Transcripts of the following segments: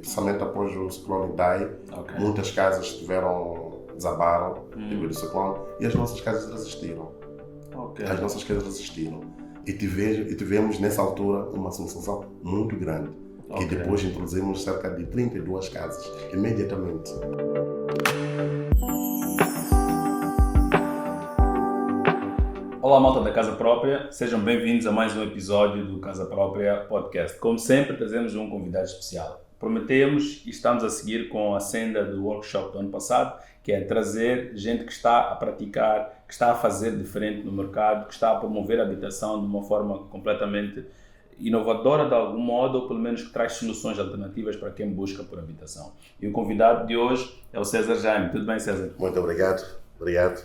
principalmente após o ciclone Idai, muitas casas desabaram devido ao ciclone e as nossas casas resistiram. As nossas casas resistiram. E tivemos nessa altura uma solução muito grande, que depois introduzimos cerca de 32 casas, imediatamente. Olá, malta da Casa Própria, sejam bem-vindos a mais um episódio do Casa Própria Podcast. Como sempre, trazemos um convidado especial. Prometemos e estamos a seguir com a senda do workshop do ano passado, que é trazer gente que está a praticar, que está a fazer diferente no mercado, que está a promover a habitação de uma forma completamente inovadora de algum modo, ou pelo menos que traz soluções alternativas para quem busca por habitação. E o convidado de hoje é o César Jaime. Tudo bem, César? Muito obrigado.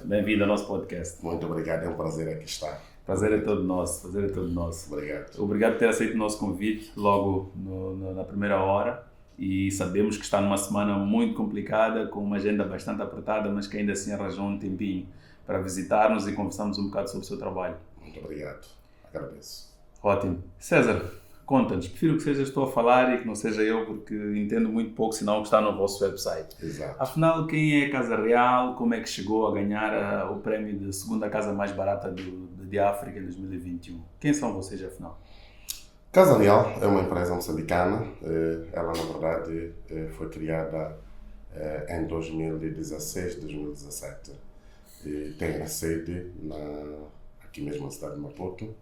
Bem-vindo ao nosso podcast. Muito obrigado, é um prazer aqui estar. Prazer é todo nosso. Obrigado por ter aceito o nosso convite logo na primeira hora, e sabemos que está numa semana muito complicada, com uma agenda bastante apertada, mas que ainda assim arranjou um tempinho para visitar-nos e conversarmos um bocado sobre o seu trabalho. Muito obrigado, agradeço. Ótimo. César, conta-nos, prefiro que sejas tu a falar e que não seja eu, porque entendo muito pouco, senão que está no vosso website. Exato. Afinal, quem é a Casa Real? Como é que chegou a ganhar o prémio de segunda casa mais barata de África em 2021? Quem são vocês, afinal? Casa Real é uma empresa moçambicana. Ela, na verdade, foi criada em 2016, 2017. E tem a sede aqui mesmo na cidade de Maputo.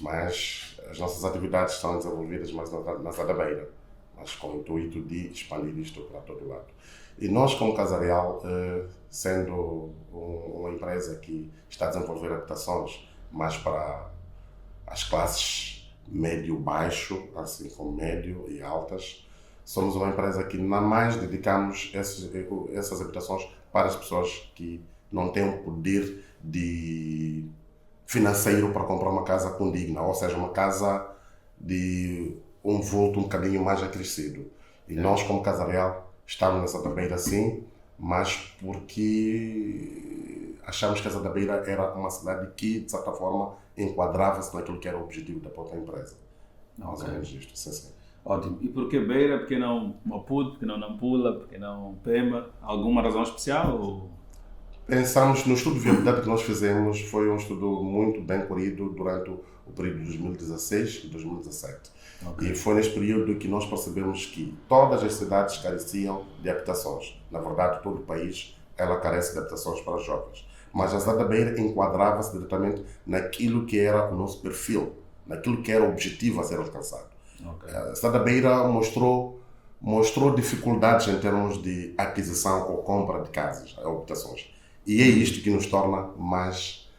Mas as nossas atividades são desenvolvidas mais na Sada Beira, mas com o intuito de expandir isto para todo lado. E nós, como Casa Real, sendo uma empresa que está a desenvolver habitações mais para as classes médio-baixo, assim como médio e altas, somos uma empresa que mais dedicamos essas habitações para as pessoas que não têm o poder financeiro para comprar uma casa condigna, ou seja, uma casa de um vulto um bocadinho mais acrescido. E nós, como Casa Real, estamos nessa Beira sim, mas porque achamos que essa Beira era uma cidade que, de certa forma, enquadrava-se naquilo que era o objetivo da própria empresa. Mais ou menos isto, sim. Ótimo. E por que Beira? Por que não Maputo? Por que não Nampula? Por que não Pemba? Alguma razão especial? Ou... Pensamos no estudo de viabilidade que nós fizemos, foi um estudo muito bem corrido durante o período de 2016 e 2017. E foi nesse período que nós percebemos que todas as cidades careciam de habitações. Na verdade, todo o país ela carece de habitações para os jovens. Mas a cidade da Beira enquadrava-se diretamente naquilo que era o nosso perfil, naquilo que era o objetivo a ser alcançado. A cidade da Beira mostrou dificuldades em termos de aquisição ou compra de casas, habitações. E é isto que nos torna mais,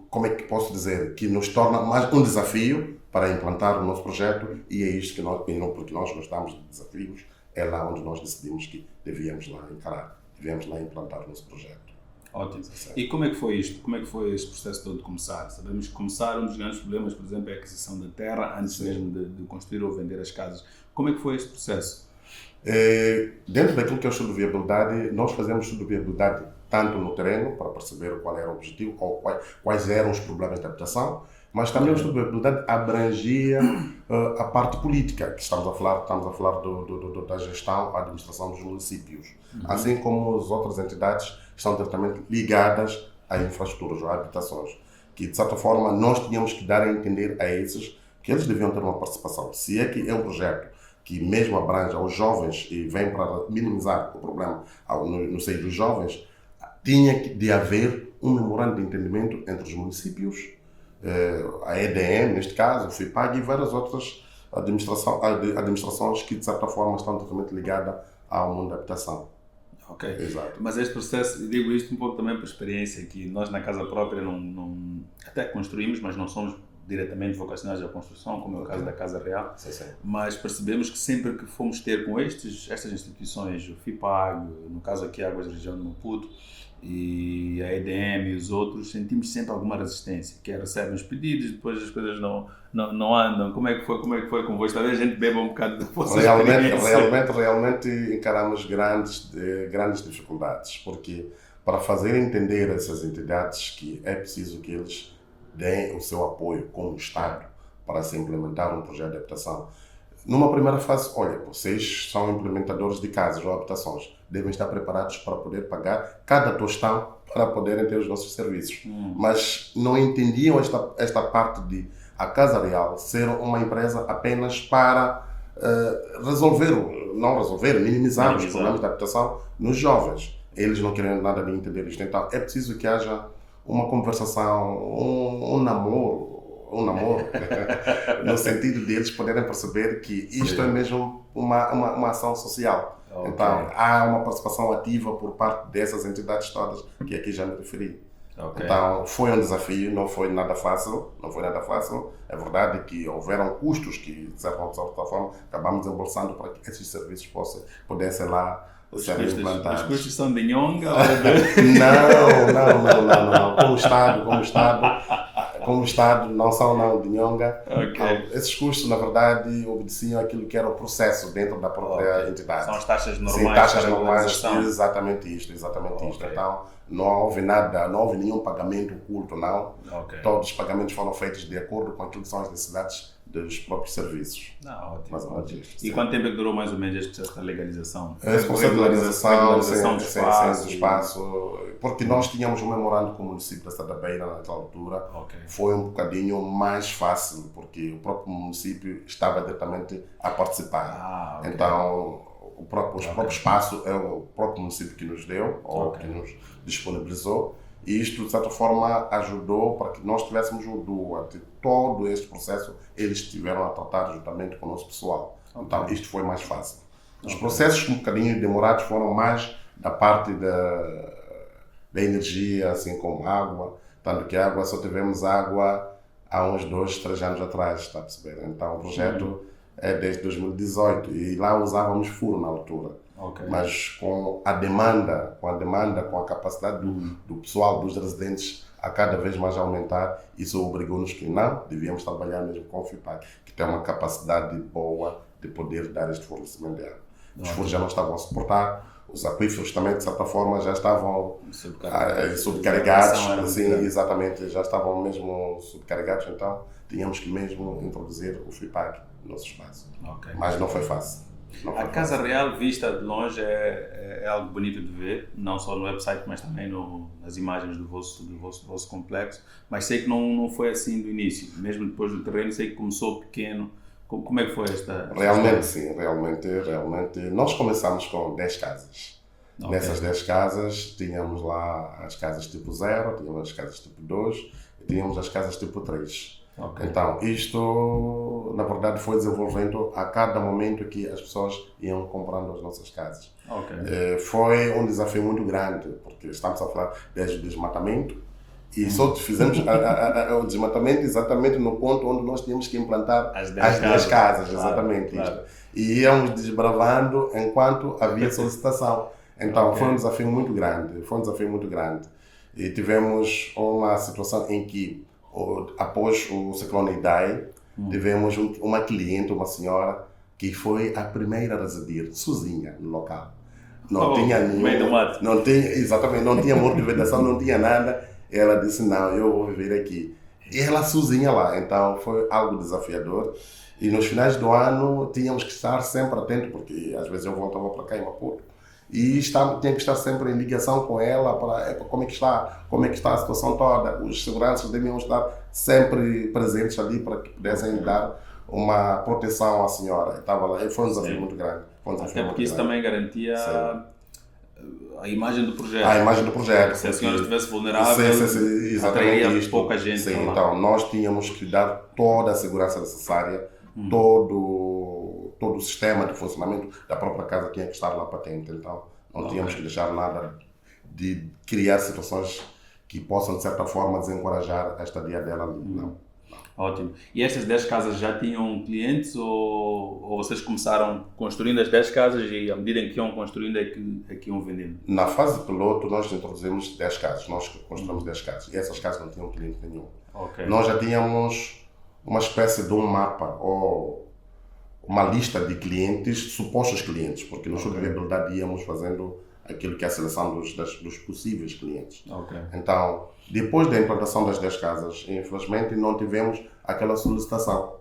como é que posso dizer, que nos torna mais um desafio para implantar o nosso projeto, e é isto porque nós gostamos de desafios, é lá onde nós decidimos que devíamos lá implantar o nosso projeto. Ótimo. E como é que foi isto? Como é que foi este processo todo de começar? Sabemos que começar, um dos grandes problemas, por exemplo, é a aquisição da terra, antes mesmo de construir ou vender as casas. Como é que foi este processo? Dentro daquilo que é o estudo de viabilidade, nós fazemos estudo de viabilidade tanto no terreno, para perceber qual era o objetivo, ou quais eram os problemas de habitação, mas também o estudo de viabilidade abrangia a parte política, que estamos a falar da gestão, a administração dos municípios, assim como as outras entidades estão diretamente ligadas a infraestruturas ou a habitações, que de certa forma nós tínhamos que dar a entender a esses que eles deviam ter uma participação. Se é que é um projeto que mesmo abrange aos jovens e vem para minimizar o problema no seio dos jovens, tinha de haver um memorando de entendimento entre os municípios, a EDM, neste caso, o FIPAG e várias outras administrações que, de certa forma, estão totalmente ligadas ao mundo da habitação. Ok. Exato. Mas este processo, eu digo isto um pouco também por experiência, que nós na Casa Própria até construímos, mas não somos diretamente vocacionados à construção, como é o caso da Casa Real, mas percebemos que sempre que fomos ter com estas instituições, o FIPAG, no caso aqui Águas da Região de Maputo, e a EDM e os outros, sentimos sempre alguma resistência, que é recebem os pedidos, depois as coisas não andam. Como é que foi convosco? Talvez a gente beba um bocado de vossa experiência. Realmente encaramos grandes dificuldades, porque para fazer entender a essas entidades que é preciso que eles deem o seu apoio como Estado para se implementar um projeto de habitação. Numa primeira fase, olha, vocês são implementadores de casas ou habitações, devem estar preparados para poder pagar cada tostão para poderem ter os nossos serviços. Mas não entendiam esta parte de a Casa Real ser uma empresa apenas para minimizar os problemas da habitação nos jovens. Eles não querem nada de entender isto. Então, é preciso que haja uma conversação, um namoro, no sentido de eles poderem perceber que isto é mesmo uma ação social. Okay. Então, há uma participação ativa por parte dessas entidades todas que aqui já me referi. Okay. Então, foi um desafio, não foi nada fácil. É verdade que houveram custos que, de certa forma, acabamos desembolsando para que esses serviços pudessem lá serem implantados. Os custos são de Nhonga? Não. Como Estado, não são de Nhonga. Okay. Esses custos, na verdade, obedeciam aquilo que era o processo dentro da própria entidade. São as taxas normais. Sim, taxas normais, exatamente isto. Então, não houve nenhum pagamento oculto, não. Okay. Todos os pagamentos foram feitos de acordo com aquilo que são as necessidades dos próprios serviços. Ótimo. E quanto tempo é que durou mais ou menos este processo da legalização? Esse processo de legalização do espaço, porque nós tínhamos um memorando com o município da Estrada da Beira naquela altura. Okay. Foi um bocadinho mais fácil, porque o próprio município estava diretamente a participar. Okay. Então, os próprios espaços é o próprio município que nos deu, ou que nos disponibilizou. E isto, de certa forma, ajudou para que nós tivéssemos durante todo este processo, eles estiveram a tratar juntamente com o nosso pessoal. Então, isto foi mais fácil. Os processos um bocadinho demorados foram mais da parte da energia, assim como água. Tanto que água, só tivemos água há uns 2, 3 anos atrás, está a perceber? Então, o projeto é desde 2018 e lá usávamos furo na altura. Okay. Mas com a demanda, com a capacidade do pessoal, dos residentes a cada vez mais aumentar, isso obrigou-nos que não, devíamos trabalhar mesmo com o FIPAG, que tem uma capacidade boa de poder dar este fornecimento de água. Os furos já não estavam a suportar, os aquíferos também, de certa forma, já estavam subcarregados, exatamente, já estavam mesmo subcarregados, então tínhamos que mesmo introduzir o FIPAG no nosso espaço. Okay. Mas não foi fácil. A Casa Real, vista de longe, é algo bonito de ver, não só no website, mas também nas imagens do vosso complexo. Mas sei que não foi assim do início, mesmo depois do terreno, sei que começou pequeno. Como é que foi esta Realmente, sim, realmente. Nós começamos com 10 casas. Okay. Nessas 10 casas, tínhamos lá as casas tipo 0, tínhamos as casas tipo 2 e tínhamos as casas tipo 3. Okay. Então, isto, na verdade, foi desenvolvendo a cada momento que as pessoas iam comprando as nossas casas. Okay. Foi um desafio muito grande, porque estamos a falar desde o desmatamento e só fizemos o desmatamento exatamente no ponto onde nós tínhamos que implantar as 10 casas, exatamente. Claro. E íamos desbravando enquanto havia solicitação. Então, foi um desafio muito grande. E tivemos uma situação em que após o ciclone Idai, tivemos uma cliente, uma senhora, que foi a primeira a residir sozinha no local. Não tinha muro de vedação, não tinha nada. Ela disse, não, eu vou viver aqui. E ela sozinha lá, então foi algo desafiador. E nos finais do ano tínhamos que estar sempre atentos, porque às vezes eu voltava para cá em Maputo. E tinha que estar sempre em ligação com ela para como é que está a situação toda. Os seguranças deviam estar sempre presentes ali para que pudessem dar uma proteção à senhora. Estava lá. Foi um desafio muito grande. Até porque isso também garantia a imagem do projeto. A imagem do projeto. Se a senhora estivesse vulnerável, atrairia pouca gente. Sim, então nós tínhamos que dar toda a segurança necessária, todo o sistema de funcionamento da própria casa tinha que estar lá patente. Então não tínhamos que deixar nada de criar situações que possam, de certa forma, desencorajar a estadia dela ali. Não. Ótimo. E estas 10 casas já tinham clientes ou vocês começaram construindo as 10 casas e à medida em que iam construindo é que iam vendendo? Na fase piloto nós introduzimos 10 casas, nós construímos 10 casas e essas casas não tinham cliente nenhum. Okay. Nós já tínhamos uma espécie de um mapa ou uma lista de clientes, supostos clientes, porque no estudo de viabilidade íamos fazendo aquilo que é a seleção dos possíveis clientes. Okay. Então, depois da implantação das 10 casas, infelizmente não tivemos aquela solicitação.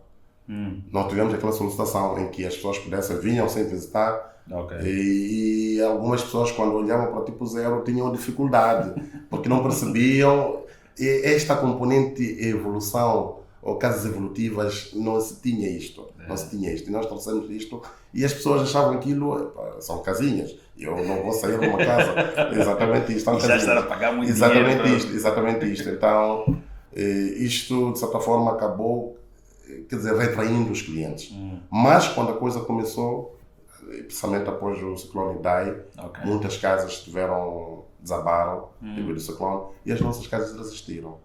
Não tivemos aquela solicitação em que as pessoas vinham sem visitar. Ok. E algumas pessoas, quando olhavam para o tipo zero, tinham dificuldade, porque não percebiam esta componente evolução ou casas evolutivas. Não se tinha isto. E nós trouxemos isto e as pessoas achavam aquilo, são casinhas, eu não vou sair de uma casa. Exatamente isto. E já estar a pagar muito dinheiro. Exatamente isto. Então, isto, de certa forma, acabou, quer dizer, retraindo os clientes. Mas, quando a coisa começou, principalmente após o ciclone Idai, muitas casas desabaram devido ao ciclone e as nossas casas resistiram.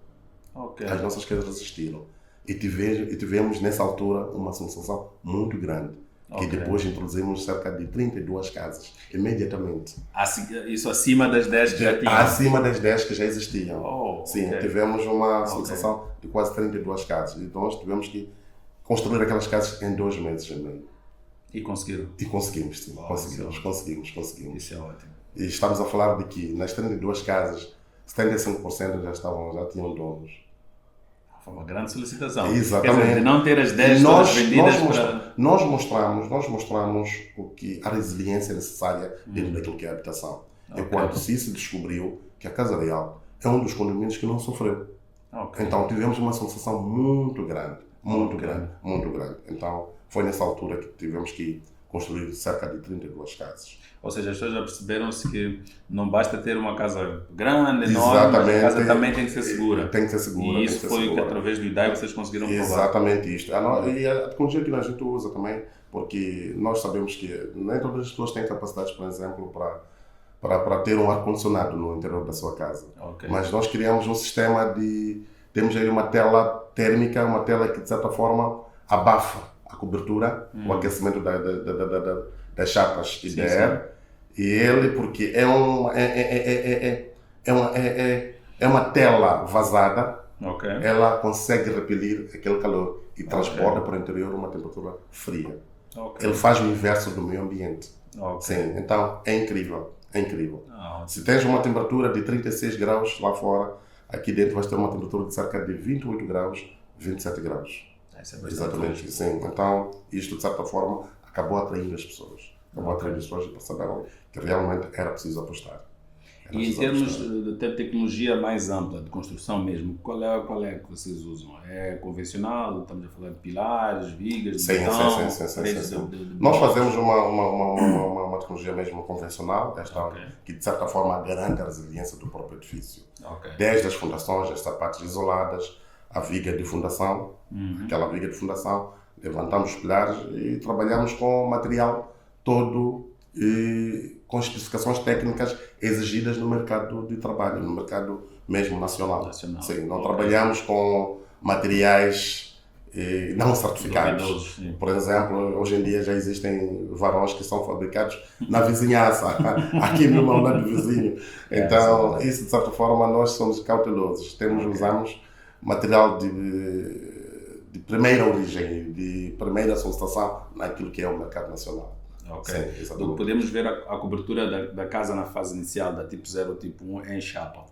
As nossas casas resistiram. E tivemos, nessa altura, uma sensação muito grande. Que depois introduzimos cerca de 32 casas, imediatamente. Isso acima das 10 que já tinham? Acima das 10 que já existiam. Sim, tivemos uma sensação de quase 32 casas. Então nós tivemos que construir aquelas casas em 2 meses e meio. E conseguiram? E conseguimos, sim. Conseguimos. Isso é ótimo. E estamos a falar de que nas 32 casas, 75% já tinham donos. Foi uma grande solicitação. Exatamente. Quer dizer, de não ter as 10 todas vendidas nós mostramos a resiliência necessária dentro daquilo que é a habitação. E quando se descobriu que a Casa Real é um dos condomínios que não sofreu. Então tivemos uma sensação muito grande. Então foi nessa altura que tivemos que construir cerca de 32 casas. Ou seja, as pessoas já perceberam-se que não basta ter uma casa grande, enorme, mas a casa também tem que ser segura. Tem que ser segura. E isso foi que através do IDAI vocês conseguiram provar. Exatamente isto. E a tecnologia que a gente usa também, porque nós sabemos que nem todas as pessoas têm capacidades, por exemplo, para ter um ar-condicionado no interior da sua casa. Mas nós criamos um sistema temos aí uma tela térmica, uma tela que de certa forma abafa a cobertura, o aquecimento das chapas IDR, e ele, porque é uma tela vazada, ela consegue repelir aquele calor e transporta para o interior uma temperatura fria. Ele faz o inverso do meio ambiente. Sim, então é incrível. Se tens uma temperatura de 36 graus lá fora, aqui dentro vais ter uma temperatura de cerca de 28 graus, 27 graus. Exatamente, sim. Então, isto de certa forma acabou atraindo as pessoas. E perceberam que realmente era preciso apostar. E em termos de tecnologia mais ampla, de construção mesmo, qual é que vocês usam? É convencional? Estamos a falar de pilares, vigas, sim. Nós fazemos uma tecnologia mesmo convencional, que de certa forma garante a resiliência do próprio edifício. Desde as fundações, as sapatas isoladas, a viga de fundação, aquela viga de fundação, levantamos os pilares e trabalhamos com o material todo com especificações técnicas exigidas no mercado de trabalho, no mercado mesmo nacional. Sim, não trabalhamos com materiais não certificados. Por exemplo, hoje em dia já existem varões que são fabricados na vizinhança, aqui mesmo ao lado do vizinho. Então, isso de certa forma nós somos cautelosos. Usamos material de primeira origem, de primeira solicitação naquilo que é o mercado nacional. Sim, podemos ver a cobertura da casa na fase inicial, da tipo 0 ou tipo 1, em chapa.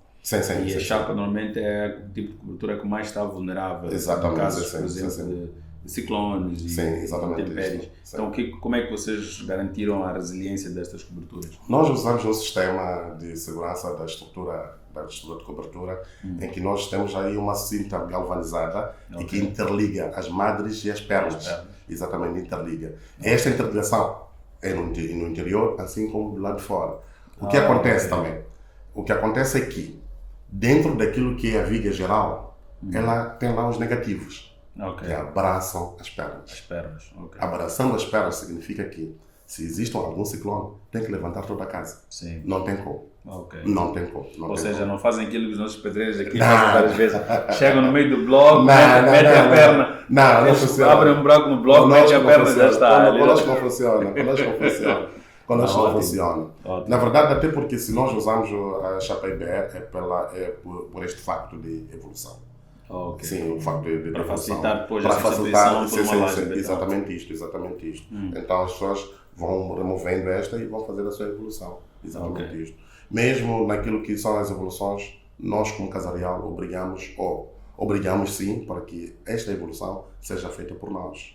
E a chapa normalmente é o tipo de cobertura que mais está vulnerável. Exatamente. Em casos, por exemplo, de ciclones e intempéries. Então, como é que vocês garantiram a resiliência destas coberturas? Nós usamos um sistema de segurança da estrutura de cobertura, em que nós temos aí uma cinta galvanizada e que interliga as madres e as pernas. Exatamente, interliga. Esta interligação é no interior, assim como do lado de fora. O que acontece também? O que acontece é que, dentro daquilo que é a viga geral, ela tem lá os negativos, que abraçam as pernas. Abraçando as pernas significa que, se existe algum ciclone, tem que levantar toda a casa. Não tem como. Não tem como. Ou seja, não fazem aquilo que os nossos pedreiros aqui fazem várias vezes. Chegam no meio do bloco, metem a perna, não funciona. Abrem um buraco no bloco, metem a perna e já está. Conosco não funciona. Na verdade, até porque se nós usamos a chapa IBR é por este facto de evolução. Sim, o facto de para facilitar depois a substituição por uma laje. Exatamente isto. Então as pessoas vão removendo esta e vão fazer a sua evolução. Exatamente isto. Mesmo naquilo que são as evoluções, nós como Casa Real obrigamos sim para que esta evolução seja feita por nós.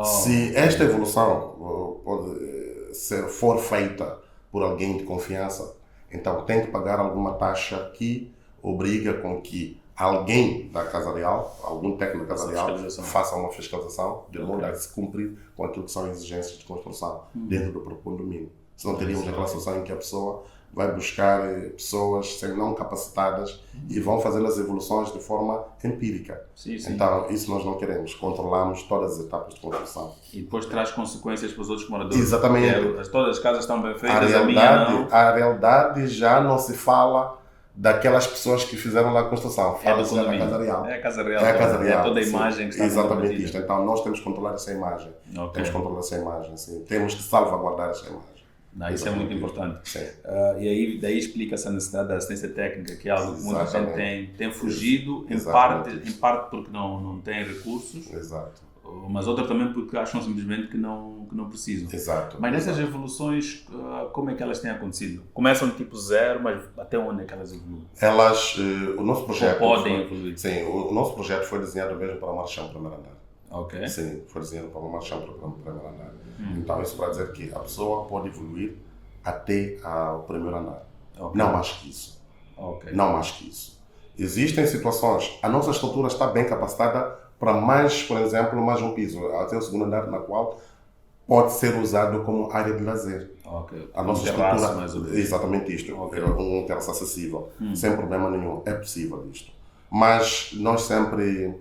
Se esta evolução for feita por alguém de confiança, então tem que pagar alguma taxa que obriga com que alguém da Casa Real, algum técnico da Casa Real, faça uma fiscalização de modo a se cumprir com aquilo que são exigências de construção dentro do próprio condomínio. Senão teríamos aquela situação em que a pessoa vai buscar pessoas não capacitadas e vão fazer as evoluções de forma empírica. Sim. Então, isso nós não queremos. Controlamos todas as etapas de construção. E depois traz consequências para os outros moradores. Exatamente. Todas as casas estão bem feitas, a minha não. A realidade já não se fala daquelas pessoas que fizeram lá a construção. Fala-se da Casa Real. É a Casa Real. É a Casa Real. É toda a imagem que está exatamente isto. Então, nós temos que controlar essa imagem. Temos que controlar essa imagem, sim. Temos que salvaguardar essa imagem. Não, isso é muito importante. E aí, daí explica-se a necessidade da assistência técnica, que é algo que muita gente tem fugido, em parte porque não tem recursos, mas outra também porque acham simplesmente que não precisam. Mas nessas evoluções, como é que elas têm acontecido? Começam de tipo zero, mas até onde é que elas evoluem? O nosso projeto... podem evoluir? Sim, o nosso projeto foi desenhado mesmo para uma marchão primeiro andar. Ok. Sim, foi desenhado para uma marchão primeiro andar. Então, isso para dizer que a pessoa pode evoluir até o primeiro andar. Não mais que isso. Não mais que isso. Existem situações, a nossa estrutura está bem capacitada para mais, por exemplo, mais um piso, até o segundo andar, na qual pode ser usado como área de lazer. A nossa estrutura, mais ou menos. Exatamente isto, um terraço acessível, sem problema nenhum, é possível isto. Mas nós sempre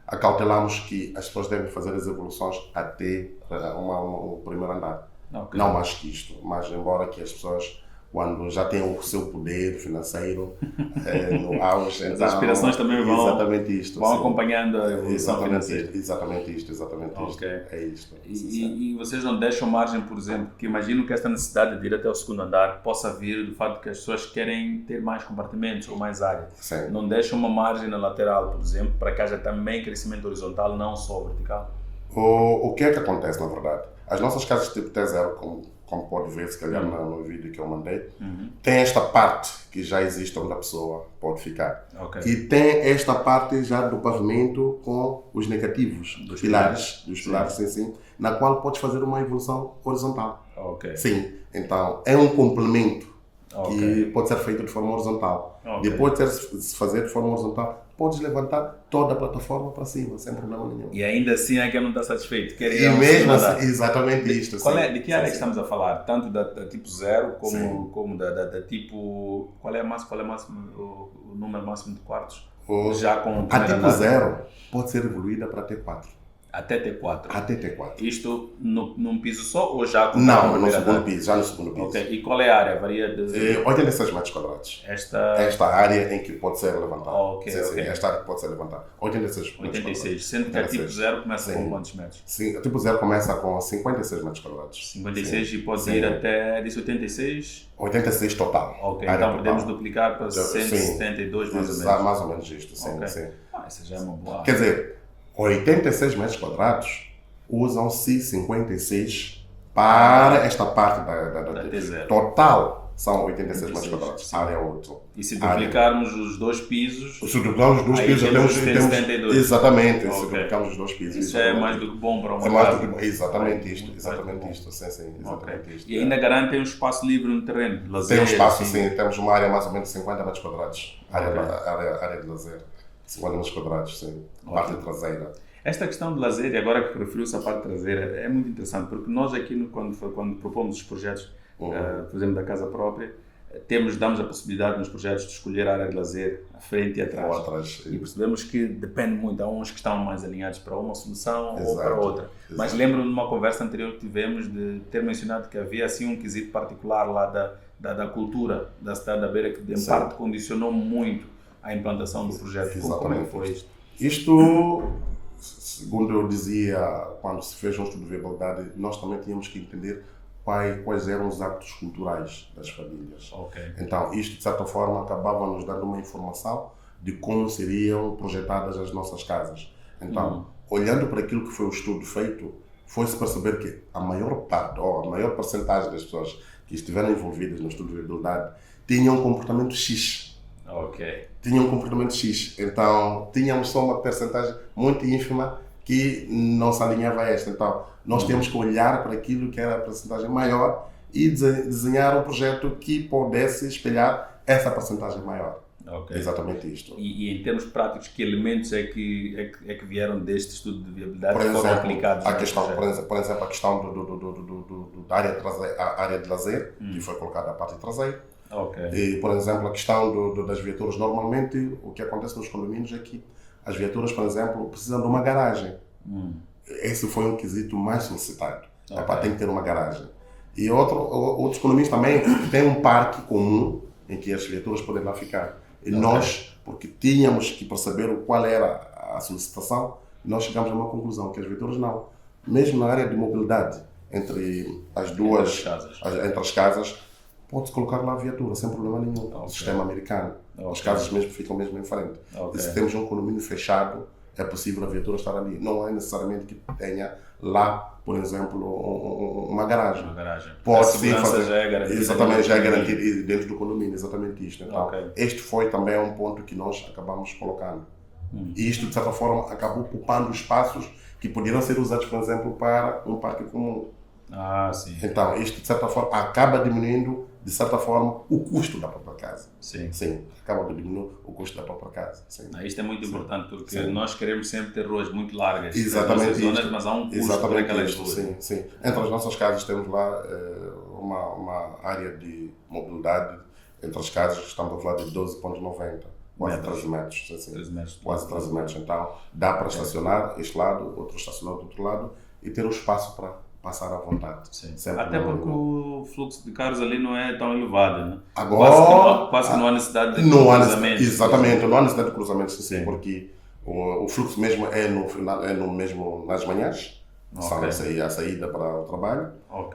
acautelamos que as pessoas devem fazer as evoluções até o primeiro andar. Não mais que isto. Mas embora que as pessoas, quando já têm o seu poder financeiro no auge... As aspirações também vão acompanhando a evolução financeira. Exatamente isto. É isto. E vocês não deixam margem, por exemplo, porque imagino que esta necessidade de ir até o segundo andar possa vir do fato que as pessoas querem ter mais compartimentos ou mais área. Sim. Não deixam uma margem na lateral, por exemplo, para que haja também crescimento horizontal, não só vertical? O que é que acontece, na verdade? As nossas casas tipo T0, como pode ver, se calhar no vídeo que eu mandei, tem esta parte que já existe onde a pessoa pode ficar. E tem esta parte já do pavimento com os negativos, dos pilares, sim, na qual podes fazer uma evolução horizontal. Sim, então é um complemento que pode ser feito de forma horizontal. Depois de se fazer de forma horizontal, podes levantar toda a plataforma para cima, sem problema nenhum. E ainda assim é que não está satisfeito. E mesmo assim, exatamente isto. De que área que estamos a falar? Tanto da tipo 0 como da tipo... Qual é o número máximo de quartos? A tipo 0 pode ser evoluída para T4. Até T4? Até T4. Isto num piso só ou já com Não, no segundo piso, já no segundo piso. E qual é a área? Varia de... 86 metros quadrados. Esta área em que pode ser levantada. Esta área que pode ser levantada. 86 metros quadrados. Sendo que a tipo 0 começa com quantos metros? Sim, a tipo 0 começa com 56 metros quadrados. 56 e pode ir até, disse 86? 86 total. Então podemos duplicar para 172 mais ou menos. Mais ou menos isto, sim. Essa já é uma boa área. Quer dizer, 86 metros quadrados usam-se 56 para esta parte da T0. Total são 86 metros quadrados, área 8. E se duplicarmos os dois pisos... Se duplicarmos os dois pisos, temos 72. Exatamente, se duplicarmos os dois pisos. Isso é mais do que bom para uma casa. É mais do que bom, exatamente isto. E ainda garantem um espaço livre no terreno, lazer? Tem um espaço, sim, temos uma área mais ou menos de 50 metros quadrados, área de lazer. 50 metros quadrados, sim. Parte traseira. Esta questão de lazer, e agora que referiu-se à parte traseira, é muito interessante, porque nós aqui, quando propomos os projetos, por exemplo, da casa própria, damos a possibilidade nos projetos de escolher a área de lazer à frente e atrás. E percebemos que depende muito. Há uns que estão mais alinhados para uma solução ou para outra. Mas lembro-me de uma conversa anterior que tivemos de ter mencionado que havia assim um quesito particular lá da cultura da cidade da Beira que, em parte, condicionou muito a implantação do projeto. Como é que foi isto? Isto, segundo eu dizia, quando se fez um estudo de viabilidade, nós também tínhamos que entender quais eram os hábitos culturais das famílias. Então, isto, de certa forma, acabava nos dando uma informação de como seriam projetadas as nossas casas. Então, olhando para aquilo que foi o estudo feito, foi-se perceber que a maior parte, ou a maior porcentagem das pessoas que estiveram envolvidas no estudo de viabilidade tinham um comportamento X. Tinha um comportamento X, então tínhamos só uma percentagem muito ínfima que não se alinhava a esta. Então, nós temos que olhar para aquilo que era a percentagem maior e desenhar um projeto que pudesse espelhar essa percentagem maior. Ok. É exatamente isto. E em termos práticos, que elementos é que vieram deste estudo de viabilidade Por que foram exemplo, aplicados a no questão, projeto? por exemplo, a questão da área de lazer, que foi colocada a parte traseira. Ok. E, por exemplo, a questão das viaturas. Normalmente, o que acontece nos condomínios é que as viaturas, por exemplo, precisam de uma garagem. Esse foi um quesito mais solicitado. Ok. Tem que ter uma garagem. E outros condomínios também têm um parque comum em que as viaturas podem lá ficar. E nós, porque tínhamos que perceber qual era a solicitação, nós chegamos a uma conclusão, que as viaturas não. Mesmo na área de mobilidade, entre as casas, pode-se colocar lá a viatura, sem problema nenhum. O sistema americano. As casas mesmo ficam mesmo em frente. E se temos um condomínio fechado, é possível a viatura estar ali. Não é necessariamente que tenha lá, por exemplo, uma garagem. Pode sim fazer. Já é garantida. Exatamente, já é garantido dentro do condomínio, exatamente isto. Então, este foi também um ponto que nós acabamos colocando. E isto, de certa forma, acabou ocupando espaços que poderiam ser usados, por exemplo, para um parque comum. Sim. Então, isto, de certa forma, acaba diminuindo, de certa forma, o custo da própria casa. Sim. Acaba diminuindo o custo da própria casa. Isto é muito importante, porque nós queremos sempre ter ruas muito largas. Exatamente. Zonas, mas há um custo para aquelas ruas. Sim. Entre as nossas casas temos lá uma área de mobilidade. Entre as casas estamos a falar de 12,90. Quase 13 metros. Quase 13 metros. Então, dá para estacionar este lado, outro estacionar do outro lado e ter o espaço para passar à vontade. Até porque o fluxo de carros ali não é tão elevado, né? Agora, quase que não há necessidade de cruzamento. Exatamente, não há necessidade de cruzamento, porque o fluxo mesmo é no mesmo nas manhãs, são a saída para o trabalho,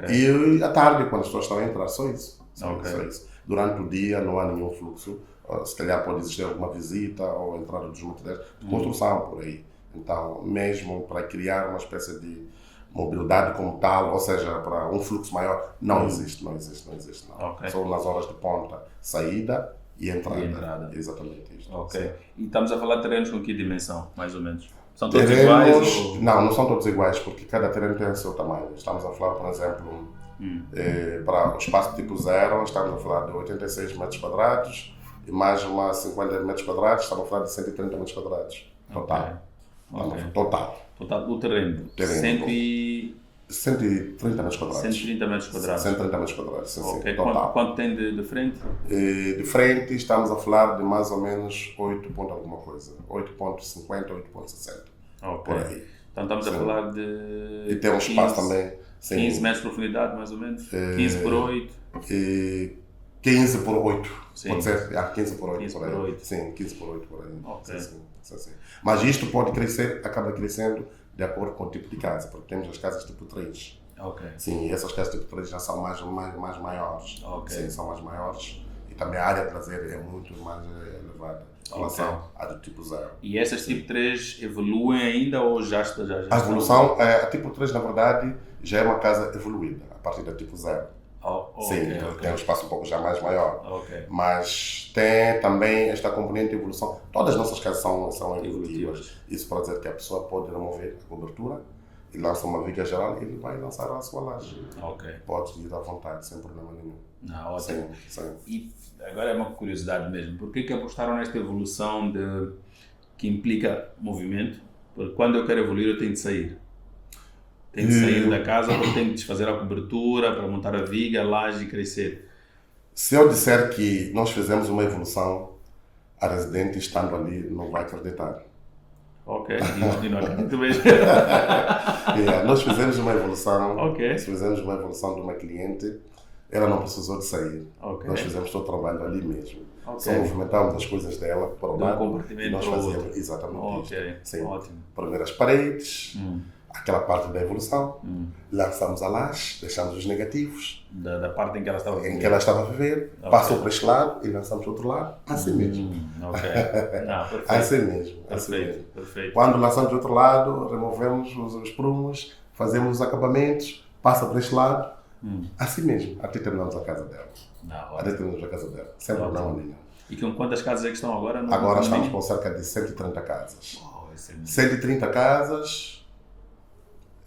e à tarde, quando as pessoas estão a entrar, só isso. Só isso. Durante o dia não há nenhum fluxo, se calhar pode existir alguma visita ou entrada dos materiais de construção por aí. Então, mesmo para criar uma espécie de mobilidade como tal, ou seja, para um fluxo maior, não existe. Só nas horas de ponta, saída e entrada. Exatamente isto. E estamos a falar de terrenos com que dimensão, mais ou menos? São todos iguais? Ou... Não são todos iguais, porque cada terreno tem o seu tamanho. Estamos a falar, por exemplo, para o espaço tipo 0, estamos a falar de 86 metros quadrados, e mais uma 50 metros quadrados, estamos a falar de 130 metros quadrados. Total. Total do terreno. 130 metros quadrados. 130 metros quadrados. 130 metros quadrados, sim. Total. Quanto tem de frente? De frente estamos a falar de mais ou menos 8 ponto alguma coisa. 8,50, 8,60. Por aí. Então estamos a falar de... E tem um espaço também. 15 metros de profundidade, mais ou menos? 15 por 8? 15 por 8. Pode ser? 15 por 8. 15 por 8. Sim, 15 por 8 por aí. Sim. Mas isto pode crescer, acaba crescendo de acordo com o tipo de casa, porque temos as casas tipo 3. Sim, e essas casas tipo 3 já são mais maiores. Sim, são mais maiores. E também a área de lazer é muito mais elevada em relação à do tipo 0. E essas tipo 3 evoluem ainda ou já a evolução, a tipo 3 na verdade já é uma casa evoluída, a partir da tipo 0. Tem um espaço um pouco já mais maior. Mas tem também esta componente de evolução. Todas as nossas casas são evolutivas. Isso para dizer que a pessoa pode remover a cobertura e lança uma viga geral e ele vai lançar a sua laje. Pode ir à vontade, sem problema nenhum. Ótimo. E agora é uma curiosidade mesmo. Por que apostaram nesta evolução que implica movimento? Porque quando eu quero evoluir eu tenho de sair. Tenho de sair da casa ou tenho de desfazer a cobertura para montar a viga, a laje e crescer? Se eu disser que nós fizemos uma evolução, a residente estando ali não vai acreditar. Não acredito mesmo. Nós fizemos uma evolução, fizemos uma evolução de uma cliente, ela não precisou de sair. Nós fizemos todo o trabalho ali mesmo. Só movimentávamos as coisas dela para o lado e nós fazíamos exatamente isso. Ótimo. Primeiras paredes, aquela parte da evolução, lançamos a laje, deixamos os negativos. Da parte em que ela estava a viver. Em que ela estava a viver, passou para este lado e lançamos para o outro lado, assim mesmo. Perfeito. Assim mesmo. Perfeito. Quando lançamos do outro lado, removemos os prumos, fazemos os acabamentos, passa para este lado, assim mesmo, até terminamos a casa dela. Sem problema nenhum. E com quantas casas é que estão agora? Agora estamos com cerca de 130 casas. 130 casas,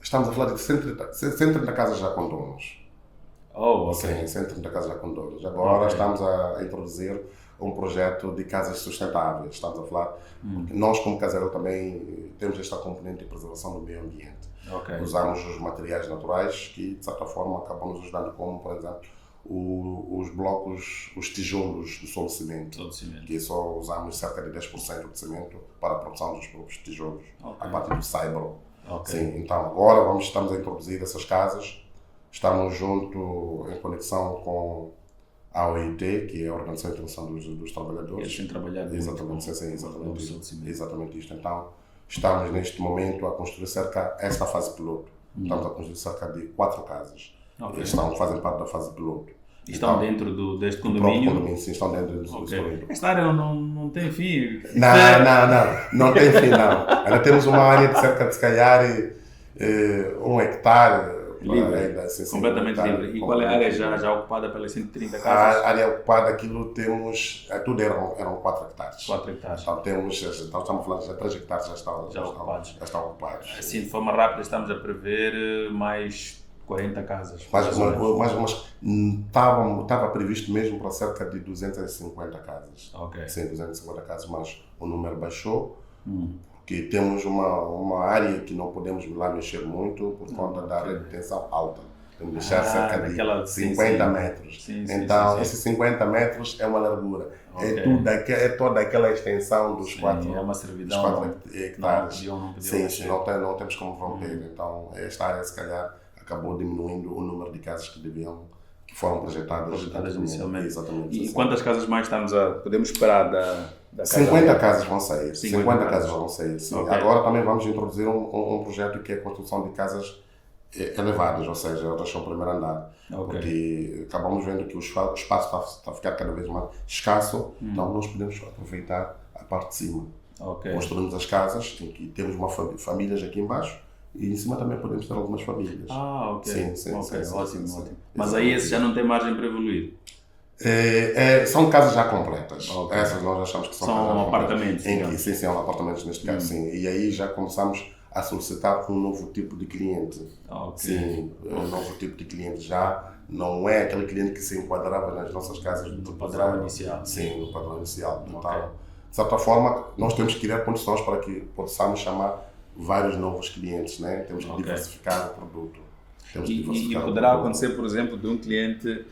estamos a falar de 130 casas já com donos. Oh, ok. Sim, 130 casas já com donos. Agora estamos a introduzir um projeto de casas sustentáveis. Estamos a falar, porque nós como Casarel também temos esta componente de preservação do meio ambiente. Ok. Usamos os materiais naturais que, de certa forma, acabam nos ajudando, como, por exemplo, os blocos, os tijolos do solo cimento, Todo cimento. que só usamos cerca de 10% de cimento para a produção dos próprios tijolos, Ok. a partir do saibro. Ok. Sim, então agora estamos a introduzir essas casas, estamos junto em conexão com a OIT, que é a Organização Internacional dos Trabalhadores. Eles têm trabalhado Exatamente, muito sim, exatamente com isto. o cimento. Exatamente isto. Então, estamos neste momento a construir esta fase piloto. Estamos a construir cerca de 4 casas. Ok. Fazem parte da fase piloto. Estão Então, dentro deste do próprio condomínio? condomínio, sim, estão dentro do Ok. condomínio. Esta área não tem fim. Não tem fim, não. Ainda temos uma área de cerca de, se calhar, 1 hectare. Livre, ainda, sim, completamente 1 hectare, livre. E qual é a área já ocupada pelas 130 casas? A área ocupada, aquilo temos, tudo eram 4 hectares. 4 hectares. Então estamos a falar de 3 hectares já estão ocupados. Assim, de forma rápida, estamos a prever mais 40 casas. Mas estava previsto mesmo para cerca de 250 casas. Ok. Sim, 250 casas, mas o número baixou, porque temos uma área que não podemos lá mexer muito por conta da retenção alta. Temos de deixar cerca de 50 metros. Então, esses 50 metros é uma largura. Ok. É toda aquela extensão dos 4 é uma servidão. hectares. Não podiam Sim, mexer. não temos como romper. Então, esta área, se calhar, acabou diminuindo o número de casas que foram projetadas inicialmente. Exatamente. E quantas casas mais podemos esperar da casa? 50 casas vão sair. 50 casas vão sair, sim. Ok. Agora também vamos introduzir um projeto que é a construção de casas elevadas, ou seja, elas são o primeiro andar. Ok. Porque acabamos vendo que o espaço está a ficar cada vez mais escasso, então nós podemos aproveitar a parte de cima. Ok. Construímos as casas em que temos famílias aqui embaixo e em cima também podemos ter algumas famílias. Ok. Sim, Ok, sim, ótimo, sim. ótimo. Mas aí esse já não tem margem para evoluir. São casas já completas. Ok. Essas nós achamos que são São casas já completas. apartamentos, digamos. Sim, são apartamentos neste caso, sim. E aí já começamos a solicitar um novo tipo de cliente. Ok. Sim, um novo tipo de cliente já não é aquele cliente que se enquadrava nas nossas casas do padrão inicial. Sim, no padrão inicial. Ok. Então, de certa forma, nós temos que criar condições para que possamos chamar vários novos clientes, né? Temos que Ok. diversificar o produto. Temos que E diversificar o poderá produto. acontecer, por exemplo, de um cliente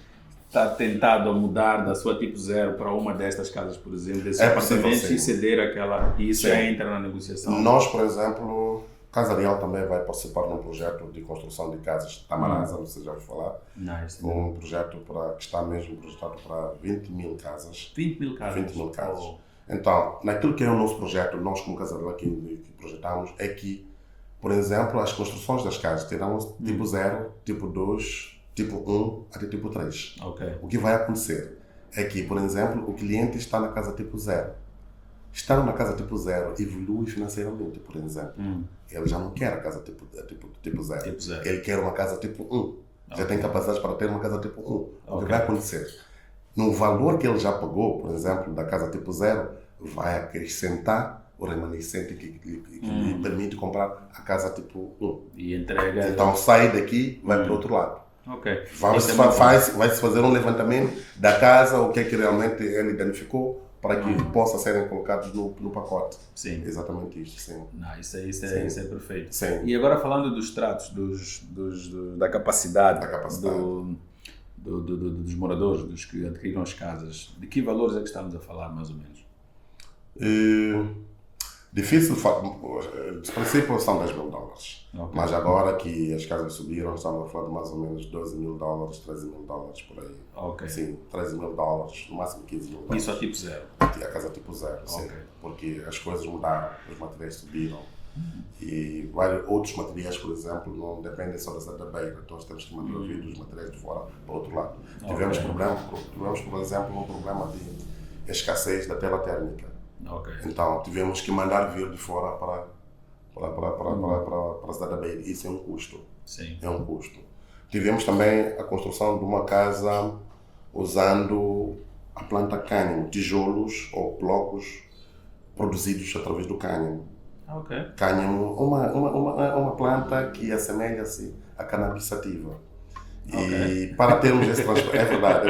estar tentado a mudar da sua tipo zero para uma destas casas, por exemplo, desses É possível, apartamentos sim. e ceder aquela. E isso Sim. já entra na negociação. Nós, por exemplo, Casa Real também vai participar num projeto de construção de casas Tamarasa, não sei se já ouviu falar. Nice. Um projeto que está mesmo projetado para 20 mil casas. 20 mil casas. 20 mil casas. Oh. Então, naquilo que é o nosso projeto, nós como Casa Real que projetamos, é que, por exemplo, as construções das casas terão tipo 0, tipo 2, tipo 1 até tipo 3. Ok. O que vai acontecer é que, por exemplo, o cliente está na casa tipo 0. Estando na casa tipo 0 evolui financeiramente, por exemplo. Ele já não quer a casa tipo 0. Tipo zero. Ele quer uma casa tipo 1. Já tem capacidade para ter uma casa tipo 1. O que Ok. vai acontecer? No valor que ele já pagou, por exemplo, da casa tipo 0, vai acrescentar o remanescente que lhe permite comprar a casa tipo 1. E entrega. Então sai daqui, vai para o outro lado. Ok. Vai-se Isso é muito fazer um levantamento da casa, o que é que realmente ele identificou, para que possa serem colocados no pacote. Sim. Exatamente isto, sim. Não, isso é Sim. perfeito. Sim. E agora falando dos tratos, da capacidade, Da capacidade. dos moradores, dos que adquiriram as casas, de que valores é que estamos a falar, mais ou menos? Difícil, de princípio são 10 mil dólares. Ok. Mas agora que as casas subiram, estamos a falar de mais ou menos 12 mil dólares, 13 mil dólares por aí. Ok. Sim, 13 mil dólares, no máximo 15 mil dólares. Isso a tipo zero. A casa tipo 0, sim. Ok. Porque as coisas mudaram, os materiais subiram. E vários outros materiais, por exemplo, não dependem só da beira. Então temos que mandar vir os materiais de fora para o outro lado. Tivemos, por exemplo, um problema de escassez da tela térmica. Ok. Então tivemos que mandar vir de fora para a cidade da Beira. Isso é um custo. Sim. É um custo. Tivemos também a construção de uma casa usando a planta cânhamo, tijolos ou blocos produzidos através do cânhamo. Ok. Cânhamo, uma planta que assemelha-se à cannabis sativa. E para termos esse transporte, é verdade.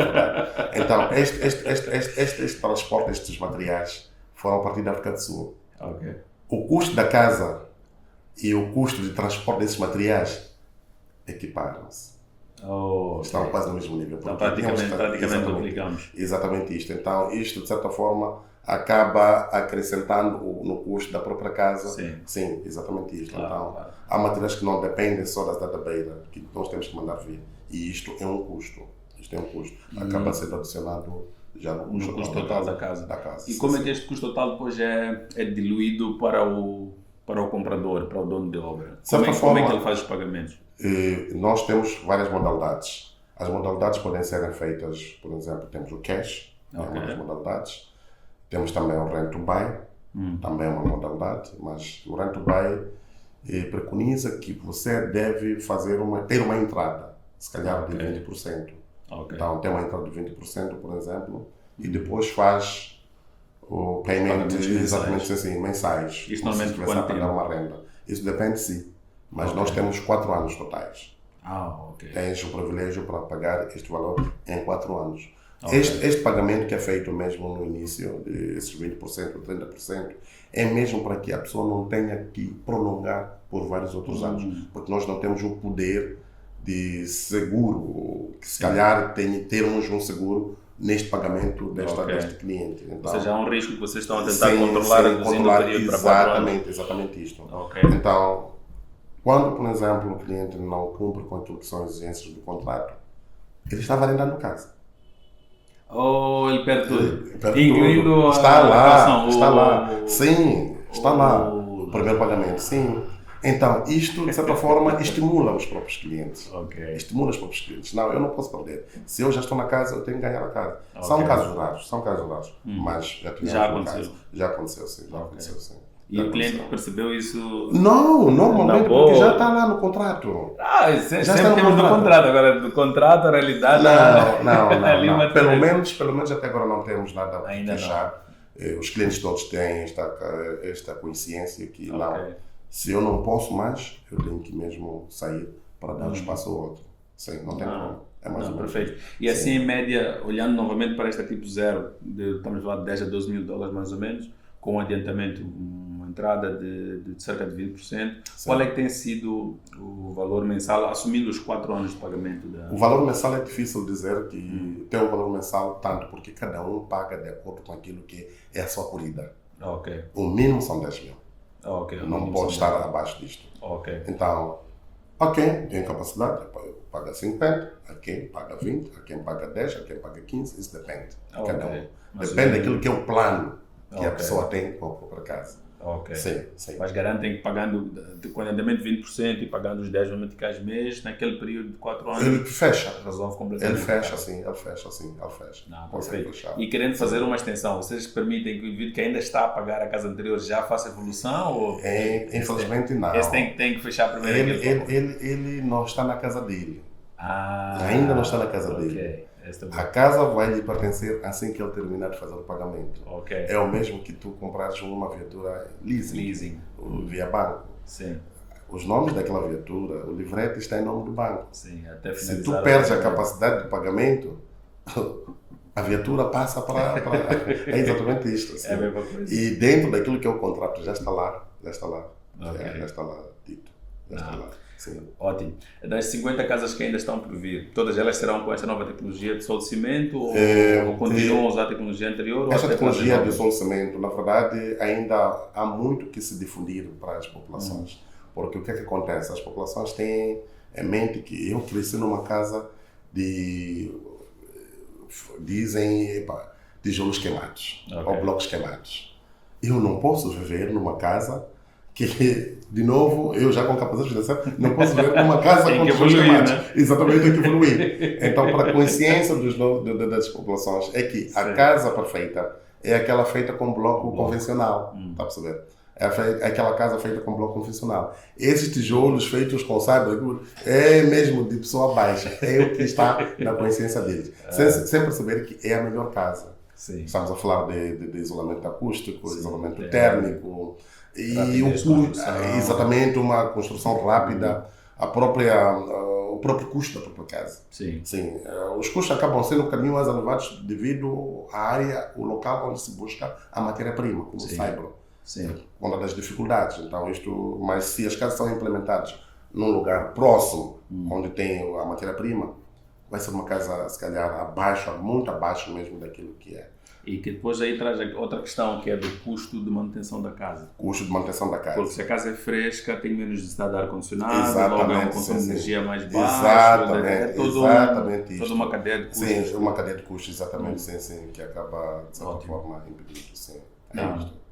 Então, este transporte, estes materiais, foram a partir da África do Sul. Ok. O custo da casa e o custo de transporte desses materiais equiparam-se. Estão quase no mesmo nível. Então, praticamente duplicamos. Exatamente isto. Então, isto, de certa forma, acaba acrescentando no custo da própria casa. Sim, exatamente isto. Claro. Há materiais que não dependem só da beira, que nós temos que mandar vir. E isto é um custo. Acaba sendo adicionado já no custo total da casa. E sim, como é que este custo total depois é diluído para o comprador, para o dono de obra? Como é que ele faz os pagamentos? Nós temos várias modalidades. As modalidades podem ser feitas, por exemplo, temos o cash, é uma das modalidades. Temos também o rent to buy, também é uma modalidade, mas o rent to buy preconiza que você deve ter uma entrada, se calhar de 20%. Então tem uma entrada de 20%, por exemplo, e depois faz o payment exatamente assim, mensais. Isso normalmente começa a pagar uma renda. Isso depende de si, mas nós temos 4 anos totais. Tens o privilégio para pagar este valor em 4 anos. Este pagamento que é feito mesmo no início, esses 20%, 30%, é mesmo para que a pessoa não tenha que prolongar por vários outros anos, porque nós não temos o poder de seguro, que se calhar termos um seguro neste pagamento deste cliente. Então, ou seja, há um risco que vocês estão a tentar controlar, reduzindo o período para 4 anos. Exatamente isto. Então, quando, por exemplo, o cliente não cumpre com aquilo que são as exigências do contrato, ele está validando casa. Ele perde tudo. Incluindo está lá. Sim, está lá. O primeiro pagamento, sim. Então, isto, de certa forma, estimula os próprios clientes. Estimula os próprios clientes. Não, eu não posso perder. Se eu já estou na casa, eu tenho que ganhar a casa. São casos raros. Mas já aconteceu. Já aconteceu, sim. E o cliente percebeu isso? Não, normalmente, porque já está lá no contrato. Sempre temos no contrato. Agora, do contrato, a realidade... Não. Pelo menos até agora não temos nada a fechar. Os clientes todos têm esta consciência que se eu não posso mais, eu tenho que mesmo sair para dar espaço ao outro. Sim, não tem problema. É mais ou menos. Perfeito. E assim, em média, olhando novamente para esta tipo zero, estamos a falar de 10 a 12 mil dólares mais ou menos, com um adiantamento, uma entrada de cerca de 20%. Sim. Qual é que tem sido o valor mensal, assumindo os 4 anos de pagamento? O valor mensal é difícil dizer que tem um valor mensal, tanto porque cada um paga de acordo com aquilo que é a sua corrida. O mínimo são 10 mil. Não pode estar abaixo disto. Então, tem capacidade, paga 50, a quem paga 20, a quem paga 10, a quem paga 15, isso depende de cada um. Depende daquilo que é o plano que a pessoa tem com a própria casa. Sim. Mas garantem que pagando com andamento de 20% e pagando os 10 meticais mês, naquele período de 4 anos, ele fecha. Resolve completamente. Ele fecha. Perfeito. E querendo fazer uma extensão, vocês permitem que o indivíduo que ainda está a pagar a casa anterior já faça evolução? Ou infelizmente não. Esse tem que fechar primeiro. Ele não está na casa dele. Ainda não está na casa dele. A casa vai lhe pertencer assim que ele terminar de fazer o pagamento. É o mesmo que tu comprares uma viatura leasing. Via banco. Sim. Os nomes daquela viatura, o livrete está em nome do banco. Sim, até se tu perdes a capacidade de pagamento, a viatura passa para... É exatamente isto. Assim. É a mesma coisa. E dentro daquilo que é o contrato, já está lá dito. Já está lá. Sim. Ótimo. Das 50 casas que ainda estão por vir, todas elas serão com esta nova tecnologia de sol de cimento ou continuam a usar a tecnologia anterior? Esta tecnologia de sol de cimento, na verdade, ainda há muito que se difundir para as populações. Porque o que é que acontece? As populações têm em mente que eu cresci numa casa dizem tijolos queimados ou blocos queimados. Eu não posso viver numa casa que, de novo, eu já com capacidade financeira, não posso ver uma casa com tijolos queimados. Né? Exatamente, tem que evoluir. Então, para a consciência das populações, é que a casa perfeita é aquela feita com bloco convencional. Está a perceber? É aquela casa feita com bloco convencional. Esses tijolos feitos com saibro é mesmo de pessoa baixa. É o que está na consciência deles. Sem perceber que é a melhor casa. Sim. Estamos a falar de isolamento acústico, isolamento térmico, E Rapidez de construção. exatamente, uma construção rápida, o próprio custo da própria casa. Sim. Sim, os custos acabam sendo um bocadinho mais elevados devido à área, o local onde se busca a matéria-prima, como Sim. saibam, Sim. uma das dificuldades. Então, mas se as casas são implementadas num lugar próximo, onde tem a matéria-prima, vai ser uma casa, se calhar, muito abaixo mesmo daquilo que é. E que depois aí traz outra questão, que é do custo de manutenção da casa. Custo de manutenção da casa. Porque se a casa é fresca, tem menos necessidade de ar-condicionado, Exatamente, logo é um consumo sim, de energia mais baixo. Exatamente, É exatamente isto. toda uma cadeia de custos. Sim, uma cadeia de custos, exatamente, sim, que acaba, de certa Ótimo. forma, impedindo, sim.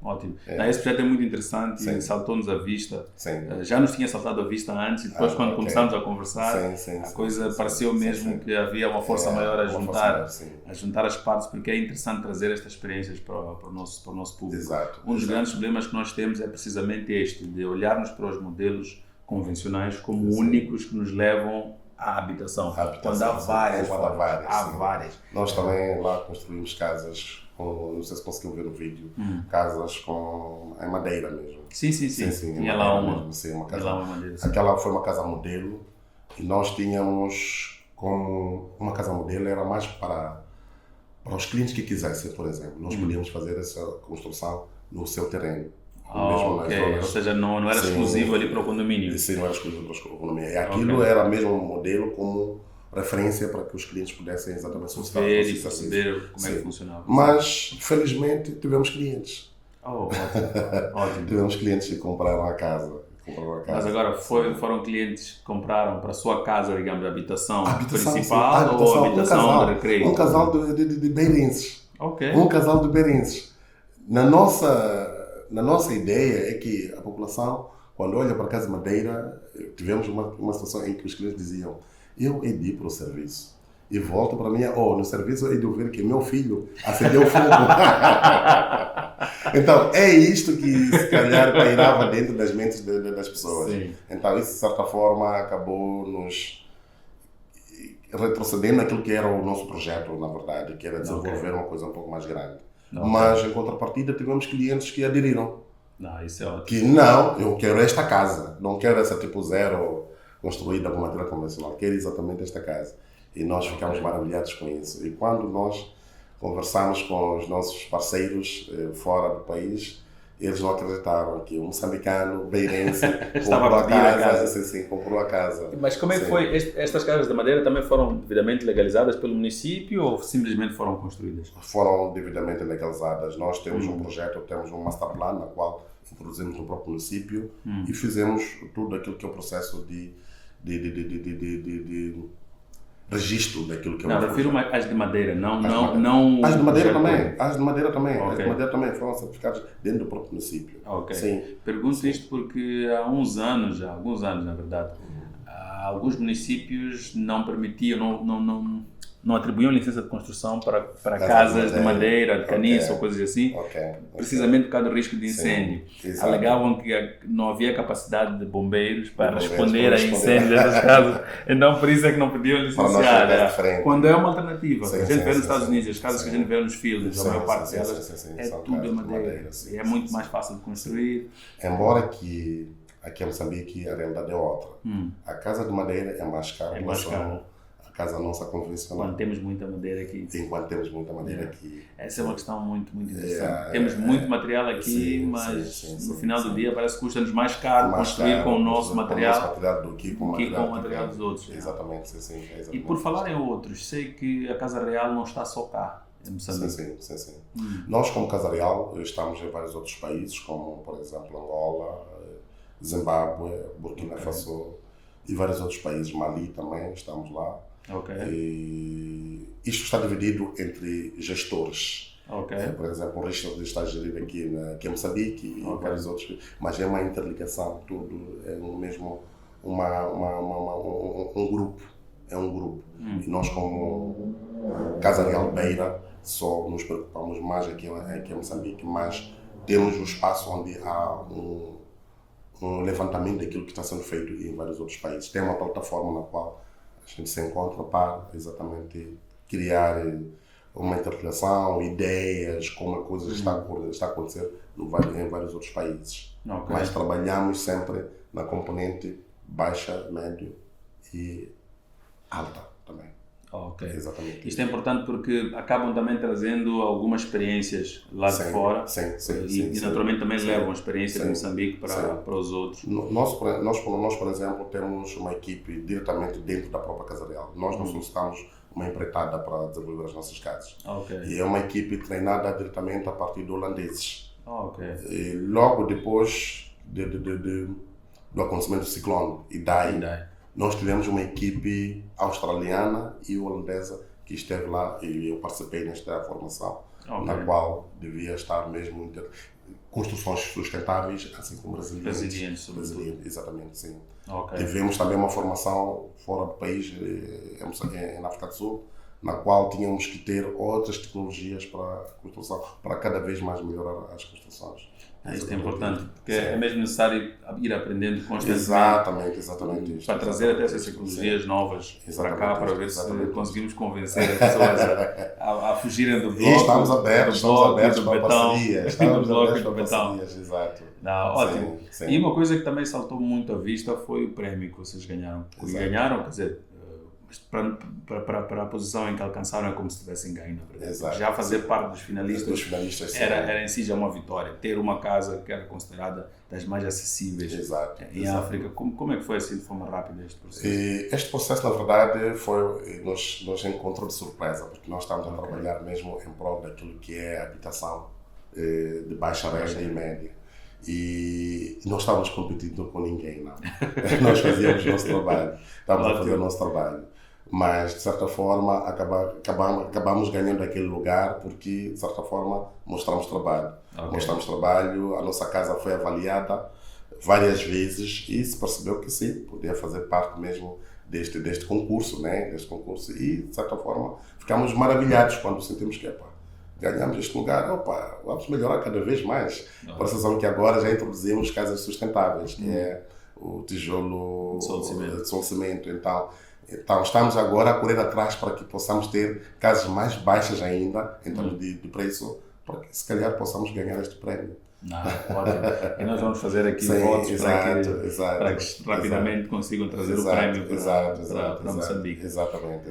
Ótimo. Esse projeto é muito interessante e saltou-nos à vista. Sim. Já nos tinha saltado à vista antes e depois quando começámos a conversar, a coisa pareceu mesmo que havia uma força maior a juntar as partes, porque é interessante trazer estas experiências para o nosso público. Exato. Um dos grandes problemas que nós temos é precisamente este, de olharmos para os modelos convencionais como únicos que nos levam à habitação. Quando há várias formas. Há várias. Nós também lá construímos casas, não sei se conseguiram ver no vídeo, casas em madeira mesmo. Sim. Tinha lá uma. Mesmo, sim, uma casa. Lá uma madeira, sim. Aquela foi uma casa modelo e nós tínhamos como uma casa modelo, era mais para os clientes que quisessem, por exemplo. Nós podíamos fazer essa construção no seu terreno. Mesmo nas zonas. Ou seja, não era exclusivo ali para o condomínio. Sim, não era exclusivo para o condomínio. E aquilo era mesmo um modelo como referência para que os clientes pudessem exatamente solicitar ver e perceber como é que funcionava. Mas, felizmente, tivemos clientes. Ótimo. Tivemos clientes que compraram a casa. Mas agora foram clientes que compraram para a sua casa, digamos, a habitação principal ou a habitação de recreio? Um casal de beirenses. Ok. Um casal de beirenses. Na nossa ideia é que a população, quando olha para a casa de madeira, tivemos uma situação em que os clientes diziam: eu hei de ir para o serviço e volto para mim, no serviço hei de ver que meu filho acendeu fogo. Então, é isto que se calhar pairava dentro das mentes das pessoas. Sim. Então, isso de certa forma acabou nos retrocedendo naquilo que era o nosso projeto, na verdade, que era desenvolver uma coisa um pouco mais grande. Mas, em contrapartida, tivemos clientes que aderiram. Isso é ótimo. Que não, eu quero esta casa, não quero essa tipo zero construída com matéria convencional, quero exatamente esta casa. E nós ficamos maravilhados com isso. E quando nós conversamos com os nossos parceiros fora do país, eles não acreditaram que um moçambicano, beirense, comprou a casa. Sim, comprou a casa. Mas como é que foi? Estas casas de madeira também foram devidamente legalizadas pelo município ou simplesmente foram construídas? Foram devidamente legalizadas. Nós temos um projeto, temos um master plan, na qual introduzimos no próprio município e fizemos tudo aquilo que é o processo de registro daquilo que é o projeto. Refiro às de madeira, não... As de madeira também. As de madeira também foram certificadas dentro do próprio município. Sim. Pergunto isto porque há alguns anos na verdade, alguns municípios não permitiam, não atribuíam licença de construção para casas de madeira, de caniço ou coisas assim, precisamente por causa do risco de incêndio. Alegavam que não havia capacidade de bombeiros para responder a incêndios dessas casas, então por isso é que não podiam licenciar. Quando é uma alternativa, a gente vê nos Estados Unidos, as casas que a gente vê nos filmes, a maior parte delas é tudo de madeira, e é muito mais fácil de construir. Embora que aqui em Moçambique a realidade é outra. A casa de madeira é mais cara. A casa nossa convencional. Enquanto temos muita madeira aqui. Essa é uma questão muito interessante. Temos muito material aqui, mas no final do dia parece que custa-nos mais caro construir com o nosso material do que com o material dos outros. Exatamente, sim. E por falar em outros, sei que a Casa Real não está só cá. Sim. Nós, como Casa Real, estamos em vários outros países, como, por exemplo, Angola, Zimbábue, Burkina Faso e vários outros países, Mali também, estamos lá. E isto está dividido entre gestores. Por exemplo, o Richard está gerido aqui em Moçambique e vários outros, mas é uma interligação, tudo é mesmo um grupo. É um grupo. E nós, como Casa Real Beira, só nos preocupamos mais aqui em Moçambique, mas temos um espaço onde há um levantamento daquilo que está sendo feito em vários outros países. Tem uma plataforma na qual a gente se encontra para exatamente criar uma interrelação, ideias, como a coisa está a acontecer em vários outros países. Ok. Mas trabalhamos sempre na componente baixa, médio e alta também. Ok. Exatamente. Isto é importante porque acabam também trazendo algumas experiências lá de fora e naturalmente também levam a experiência de Moçambique para os outros. Nós, por exemplo, temos uma equipe diretamente dentro da própria Casa Real. Nós não solicitamos uma empreitada para desenvolver as nossas casas. Ok. E é uma equipe treinada diretamente a partir de holandeses. Ok. E logo depois do acontecimento do ciclone Idai, nós tivemos uma equipe australiana e holandesa que esteve lá e eu participei nesta formação, na qual devia estar mesmo construções sustentáveis, assim como brasileiros. Exatamente, sim. Okay. Tivemos também uma formação fora do país, na África do Sul, na qual tínhamos que ter outras tecnologias para a construção, para cada vez mais melhorar as construções. Isto é importante, porque é mesmo necessário ir aprendendo constantemente. Exatamente. Para trazer até essas tecnologias novas para cá, para ver se conseguimos convencer as pessoas a fugirem do bloco. E estamos abertos para parcerias. Estamos abertos para parcerias, exato. Ótimo. Sim. E uma coisa que também saltou muito à vista foi o prémio que vocês ganharam. Ganharam, quer dizer, para a posição em que alcançaram é como se tivessem ganho, na verdade. Exato. Já fazer parte dos finalistas era em si já uma vitória. Ter uma casa que era considerada das mais acessíveis em África. Como é que foi assim de forma rápida este processo? Este processo, na verdade, nos encontrou de surpresa, porque nós estamos a trabalhar mesmo em prol daquilo que é a habitação de baixa renda e média. E não estávamos competindo com ninguém, não. Nós fazíamos o nosso trabalho, estávamos a fazer o nosso trabalho. Mas, de certa forma, acabamos ganhando aquele lugar porque, de certa forma, mostramos trabalho. Mostramos trabalho, a nossa casa foi avaliada várias vezes e se percebeu que sim, podia fazer parte mesmo deste concurso, né? Deste concurso. E, de certa forma, ficamos maravilhados quando sentimos que, ganhamos este lugar, vamos melhorar cada vez mais. Por essa razão que agora já introduzimos casas sustentáveis, que é o tijolo de sol cimento. Então, estamos agora a correr atrás para que possamos ter casas mais baixas ainda, em termos de preço, para que se calhar possamos ganhar este prémio. Ótimo. E nós vamos fazer aqui votos para que rapidamente consigam trazer o prémio para Moçambique. Exatamente.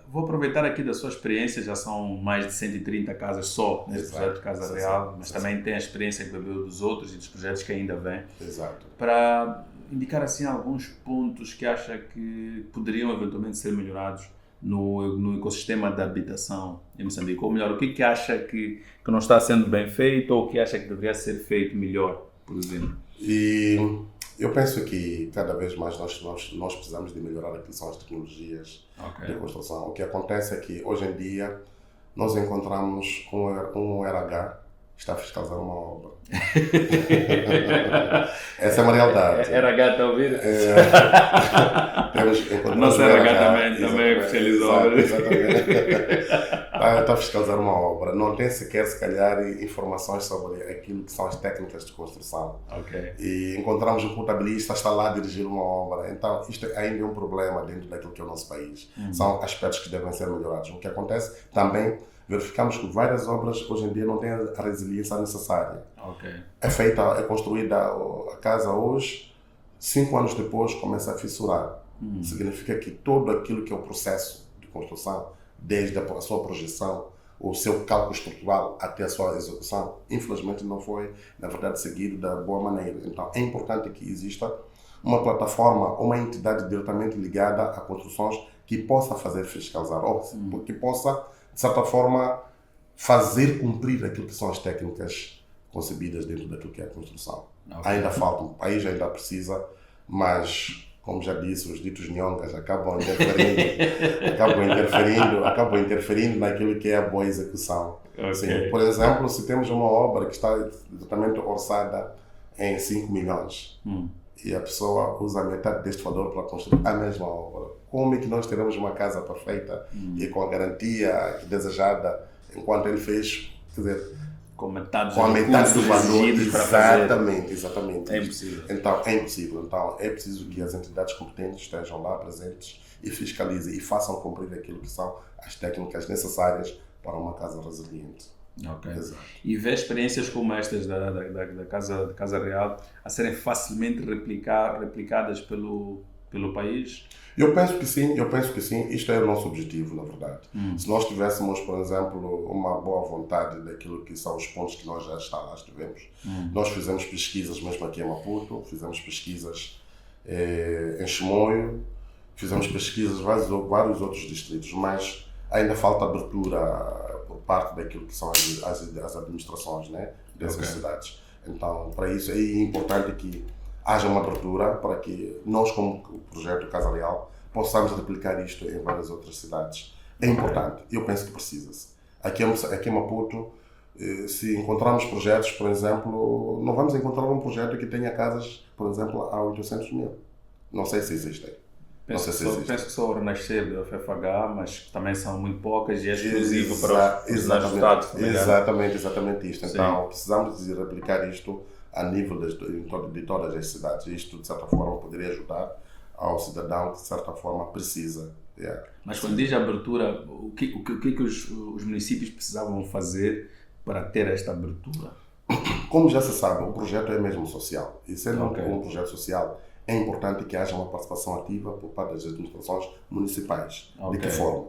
Vou aproveitar aqui da sua experiência, já são mais de 130 casas só neste projeto de Casa Real, mas também tem a experiência que bebeu dos outros e dos projetos que ainda vêm. Exato. Para indicar assim alguns pontos que acha que poderiam eventualmente ser melhorados no ecossistema da habitação em Moçambique, ou melhor, o que acha que não está sendo bem feito ou o que acha que deveria ser feito melhor, por exemplo? E eu penso que cada vez mais nós precisamos de melhorar aquilo que são as tecnologias de construção. O que acontece é que hoje em dia nós encontramos um RH está a fiscalizar uma obra. Essa é uma realidade. RH está a ouvir? Nosso RH também fiscaliza obras. Exatamente. Está a fiscalizar uma obra. Não tem sequer, se calhar, informações sobre aquilo que são as técnicas de construção. E encontramos um contabilista, está lá a dirigir uma obra. Então, isto ainda é um problema dentro daquilo que é o nosso país. São aspectos que devem ser melhorados. O que acontece também, verificamos que várias obras hoje em dia não têm a resiliência necessária. É construída a casa hoje, 5 anos depois começa a fissurar. Significa que todo aquilo que é o processo de construção, desde a sua projeção, o seu cálculo estrutural até a sua execução, infelizmente não foi, na verdade, seguido da boa maneira. Então é importante que exista uma plataforma, uma entidade diretamente ligada a construções que possa fazer fiscalizar, ou que possa, de certa forma, fazer cumprir aquilo que são as técnicas concebidas dentro daquilo que é a construção. Ainda falta, o país ainda precisa, mas, como já disse, os ditos nhongas acabam interferindo naquilo que é a boa execução. Sim, por exemplo, se temos uma obra que está exatamente orçada em 5 milhões e a pessoa usa metade deste valor para construir a mesma obra, como é que nós teremos uma casa perfeita e com a garantia desejada enquanto ele fez, quer dizer, com metade com a dos metade do recursos valor. exigidos para fazer. Exatamente. É impossível. Então, é impossível. Então, é preciso que as entidades competentes estejam lá presentes e fiscalizem e façam cumprir aquilo que são as técnicas necessárias para uma casa resiliente. Ok. Exato. E vê experiências como estas da Casa Real a serem facilmente replicadas pelo país? Eu penso que sim, isto é o nosso objetivo, na verdade. Se nós tivéssemos, por exemplo, uma boa vontade daquilo que são os pontos que nós já tivemos, nós fizemos pesquisas mesmo aqui em Maputo, fizemos pesquisas em Chimoio, fizemos pesquisas em vários outros distritos, mas ainda falta abertura por parte daquilo que são as administrações, né, dessas cidades. Então, para isso é importante que haja uma abertura para que nós, como projeto Casa Real, possamos replicar isto em várias outras cidades. É importante, eu penso que precisa-se. Aqui em Maputo, se encontrarmos projetos, por exemplo, não vamos encontrar um projeto que tenha casas, por exemplo, a 800 mil. Não sei se existem. Penso que só o Renascer da FFH, mas também são muito poucas e é exclusivo para os ajudados. Exatamente isto. Então, precisamos de replicar isto a nível de todas as cidades. Isto, de certa forma, poderia ajudar ao cidadão que, de certa forma, precisa. Mas quando diz abertura, o que os municípios precisavam fazer para ter esta abertura? Como já se sabe, o projeto é mesmo social. E sendo um projeto social, é importante que haja uma participação ativa por parte das administrações municipais. De que forma?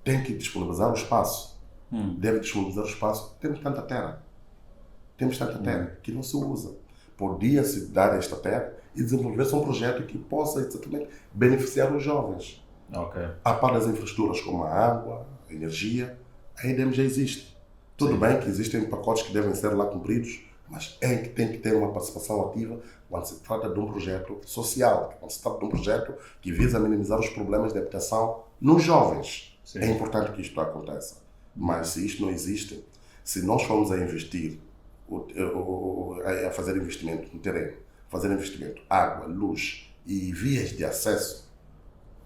Tem que disponibilizar o espaço. Deve disponibilizar o espaço. Temos tanta terra que não se usa. Podia-se dar esta terra e desenvolver-se um projeto que possa exatamente beneficiar os jovens. A par das infraestruturas como a água, a energia, a EDM já existe. Tudo bem que existem pacotes que devem ser lá cumpridos, mas tem que ter uma participação ativa quando se trata de um projeto social, quando se trata de um projeto que visa minimizar os problemas de habitação nos jovens. É importante que isto aconteça. Mas se isto não existe, se nós formos a investir, a fazer investimento no terreno, fazer investimento, água, luz e vias de acesso,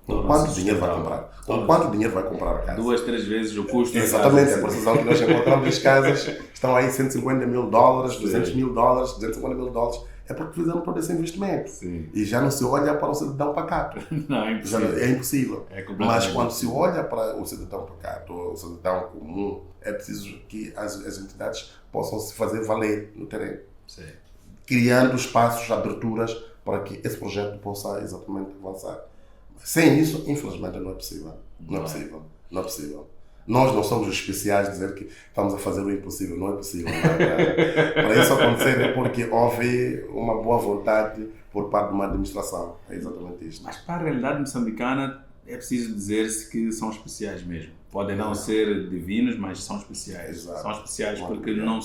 quanto dinheiro vai comprar? Quanto dinheiro vai comprar a casa? 2, 3 vezes o custo. Exatamente, a precisão que nós encontramos as casas estão aí $150 mil, $200 mil, $250 mil, é porque fizeram todo esse investimento. E já não se olha para o cidadão pacato. Não, é impossível. É impossível. Mas quando se olha para o cidadão pacato, o cidadão comum, é preciso que as entidades possam se fazer valer no terreno. Criando espaços, aberturas, para que esse projeto possa exatamente avançar. Sem isso, infelizmente, não é possível. Não é possível. Nós não somos os especiais de dizer que estamos a fazer o impossível. Não é possível. Para isso acontecer é porque houve uma boa vontade por parte de uma administração. É exatamente isto. Mas para a realidade moçambicana é preciso dizer-se que são especiais mesmo. Podem não ser divinos, mas são especiais. Exato. São especiais porque não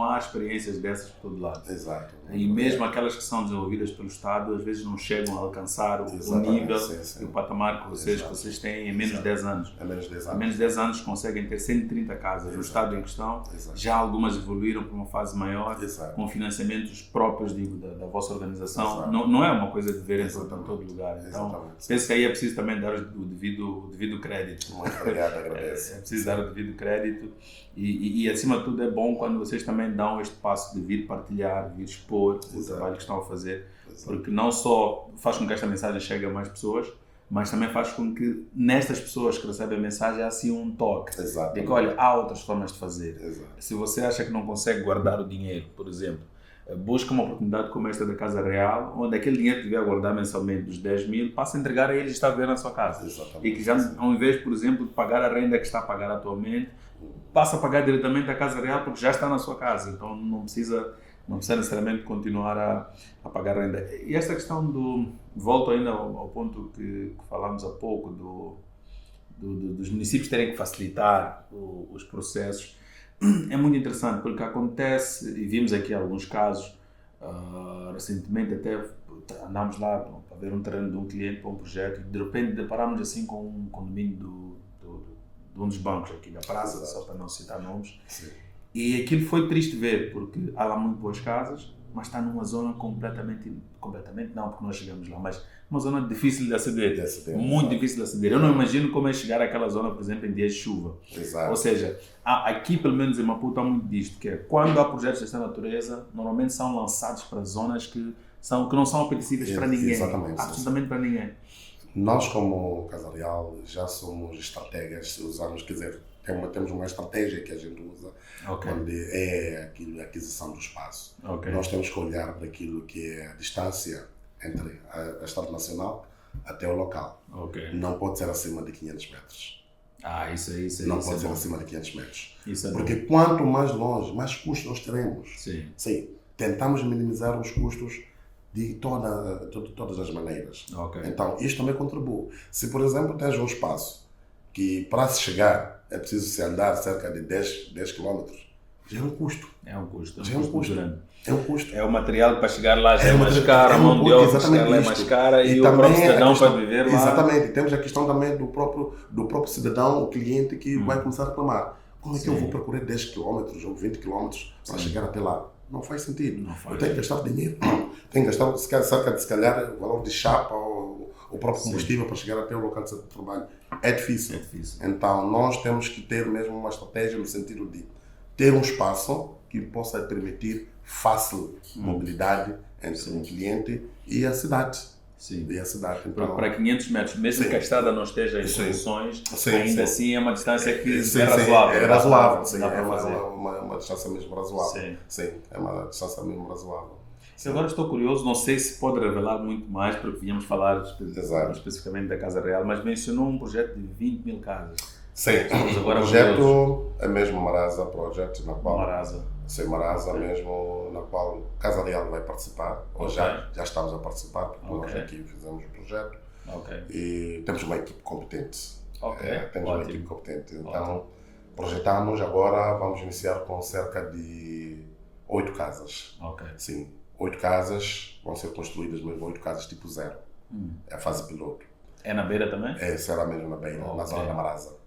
há experiências dessas por todo lado. Exato. E mesmo aquelas que são desenvolvidas pelo Estado, às vezes não chegam a alcançar o nível e o patamar que vocês têm em menos de 10 anos. Em menos de 10 anos conseguem ter 130 casas. O Estado em questão, já algumas evoluíram para uma fase maior, com financiamentos próprios da vossa organização. Não é uma coisa de ver em todo lugar. Então, penso que aí é preciso também dar o devido crédito. Muito obrigado, agradeço. É preciso dar o devido crédito e acima de tudo é bom quando vocês também dão este passo de vir partilhar, vir expor o trabalho que estão a fazer, porque não só faz com que esta mensagem chegue a mais pessoas, mas também faz com que nestas pessoas que recebem a mensagem há assim um toque de que olha, há outras formas de fazer. Se você acha que não consegue guardar o dinheiro, por exemplo, busca uma oportunidade como esta da Casa Real, onde aquele dinheiro que tiver a guardar mensalmente dos 10 mil, passa a entregar a eles e está a ver na sua casa. E que já, ao invés, por exemplo, de pagar a renda que está a pagar atualmente, passa a pagar diretamente a Casa Real porque já está na sua casa. Então não precisa necessariamente continuar a pagar a renda. E esta questão volto ainda ao ponto que falámos há pouco, dos municípios terem que facilitar os processos. É muito interessante porque acontece, e vimos aqui alguns casos, recentemente até andámos lá para ver um terreno de um cliente para um projeto e de repente deparámos assim com um condomínio de um dos bancos aqui da praça, só para não citar nomes. E aquilo foi triste ver, porque há lá muito boas casas, mas está numa zona completamente não, porque nós chegamos lá, mas uma zona difícil de aceder, muito difícil de aceder. Eu não imagino como é chegar àquela zona, por exemplo, em dias de chuva. Exato. Ou seja, aqui pelo menos em Maputo há muito disto, que é quando há projetos desta natureza, normalmente são lançados para zonas que não são apetecíveis para ninguém, absolutamente para ninguém. Nós, como Casa Real, já somos estrategas, usamos, quer dizer, temos uma estratégia que a gente usa, onde é a aquisição do espaço. Nós temos que olhar para aquilo que é a distância entre a Estrada Nacional até o local. Não pode ser acima de 500 metros. Isso não pode ser acima de 500 metros. Porque quanto mais longe, mais custos nós teremos. Sim. Tentamos minimizar os custos de todas as maneiras. Então, isto também contribui. Se, por exemplo, tens um espaço que para se chegar é preciso se andar cerca de 10 km, já é um custo. É um custo. Já é um custo. É um custo. É o material para chegar lá já é mais caro, a mão de obra para chegar lá é mais cara e o próprio cidadão para viver lá. Exatamente. Temos a questão também do próprio cidadão, o cliente que vai começar a reclamar. Como é que eu vou percorrer 10 km ou 20 km para chegar até lá? Não faz sentido. Eu tenho que gastar dinheiro. Tenho que gastar cerca de, se calhar, o valor de chapa ou o próprio combustível para chegar até o local de trabalho. É difícil. Então, nós temos que ter mesmo uma estratégia no sentido de ter um espaço que possa permitir fácil mobilidade entre o cliente e a cidade. E a cidade. Então, para 500 metros, mesmo que a estrada não esteja em condições, ainda assim é uma distância que é razoável. É razoável, é uma distância mesmo razoável. Sim, é uma distância mesmo razoável. Agora estou curioso, não sei se pode revelar muito mais, porque viemos falar especificamente da Casa Real, mas mencionou um projeto de 20 mil casas. Sim, o projeto é mesmo Marasa, projeto na qual... Marasa mesmo, na qual Casa Real vai participar, ou já estamos a participar, porque nós aqui fizemos o projeto e temos uma equipe competente. Temos uma equipe competente, então projetamos, agora vamos iniciar com cerca de 8 casas. Sim, 8 casas vão ser construídas mesmo, 8 casas tipo zero. É a fase piloto. É na beira também? Será mesmo na beira, na zona da Marasa.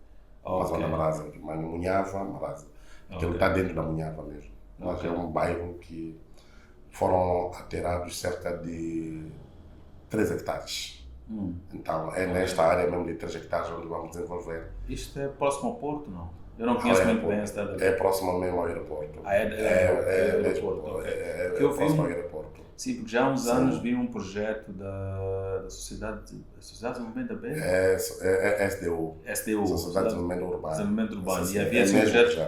Na zona da Marasa, Munhava, Marasa. Aquilo está dentro da Munhava mesmo. Mas é um bairro que foram aterados cerca de 3 hectares. Então, é nesta área mesmo de 3 hectares onde vamos desenvolver. Isto é próximo ao Porto, não? Eu não conheço muito bem a cidade. É próximo mesmo ao aeroporto. É próximo ao aeroporto. Sim, porque já há uns anos vi um projeto da Sociedade de Desenvolvimento da Beira. É SDU. Sociedade de Desenvolvimento Urbano. E havia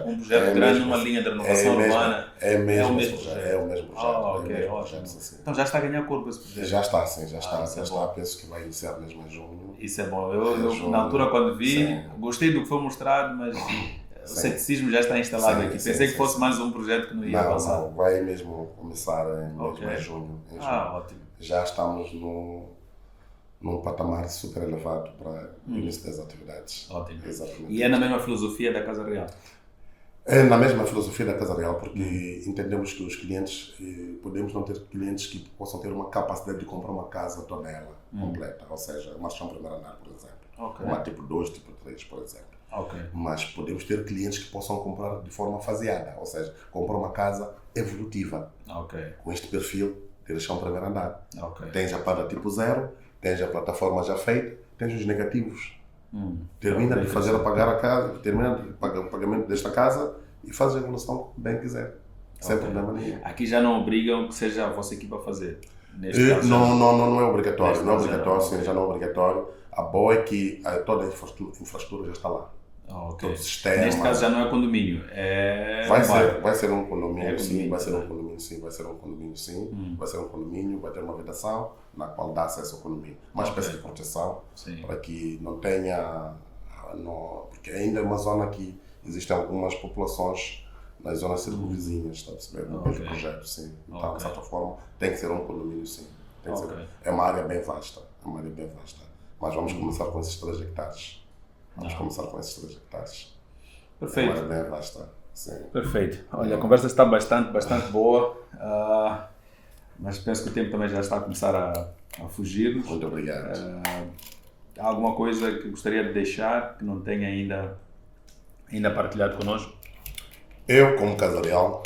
um projeto grande numa linha de renovação urbana. É o mesmo projeto. Ótimo. Então já está a ganhar corpo esse projeto? Já está, sim, já está. Penso que vai iniciar mesmo em junho. Isso é bom. Eu na altura quando vi, gostei do que foi mostrado, mas o ceticismo já está instalado aqui. Pensei que fosse mais um projeto que não ia avançar. Não, vai mesmo começar em junho. Ótimo. Já estamos num patamar super elevado para o início das atividades. Ótimo. Exatamente. E é na mesma filosofia da Casa Real? É na mesma filosofia da Casa Real, porque entendemos que os clientes, podemos não ter clientes que possam ter uma capacidade de comprar uma casa toda ela, completa, ou seja, uma chão primeiro andar, por exemplo. Uma tipo 2, tipo 3, por exemplo. Mas podemos ter clientes que possam comprar de forma faseada, ou seja, comprar uma casa evolutiva, com este perfil de chão primeiro andar. Tens a planta tipo 0, tens a plataforma já feita, tens os negativos. Termina de fazer a pagar a casa, termina de pagar o pagamento desta casa e faz a evolução que bem quiser, sem problema nenhum. Aqui já não obrigam que seja a vossa equipa a fazer? Não é obrigatório, já não é obrigatório. A boa é que toda a infraestrutura já está lá. Todo o sistema. Neste caso já não é condomínio, vai ser um condomínio, sim, vai ser um condomínio, vai ter uma vedação na qual dá acesso ao condomínio, uma espécie de proteção para que não tenha, porque ainda é uma zona que existem algumas populações nas zonas circunvizinhas, está a perceber? No mesmo projeto, sim. Então, de certa forma, tem que ser um condomínio, sim. É uma área bem vasta, mas vamos começar com esses 3 hectares. Perfeito. É uma área bem vasta, sim. Perfeito. Olha, a conversa está bastante boa, mas penso que o tempo também já está a começar a fugir. Muito obrigado. Há alguma coisa que gostaria de deixar que não tenha ainda partilhado connosco? Eu, como Casa Real,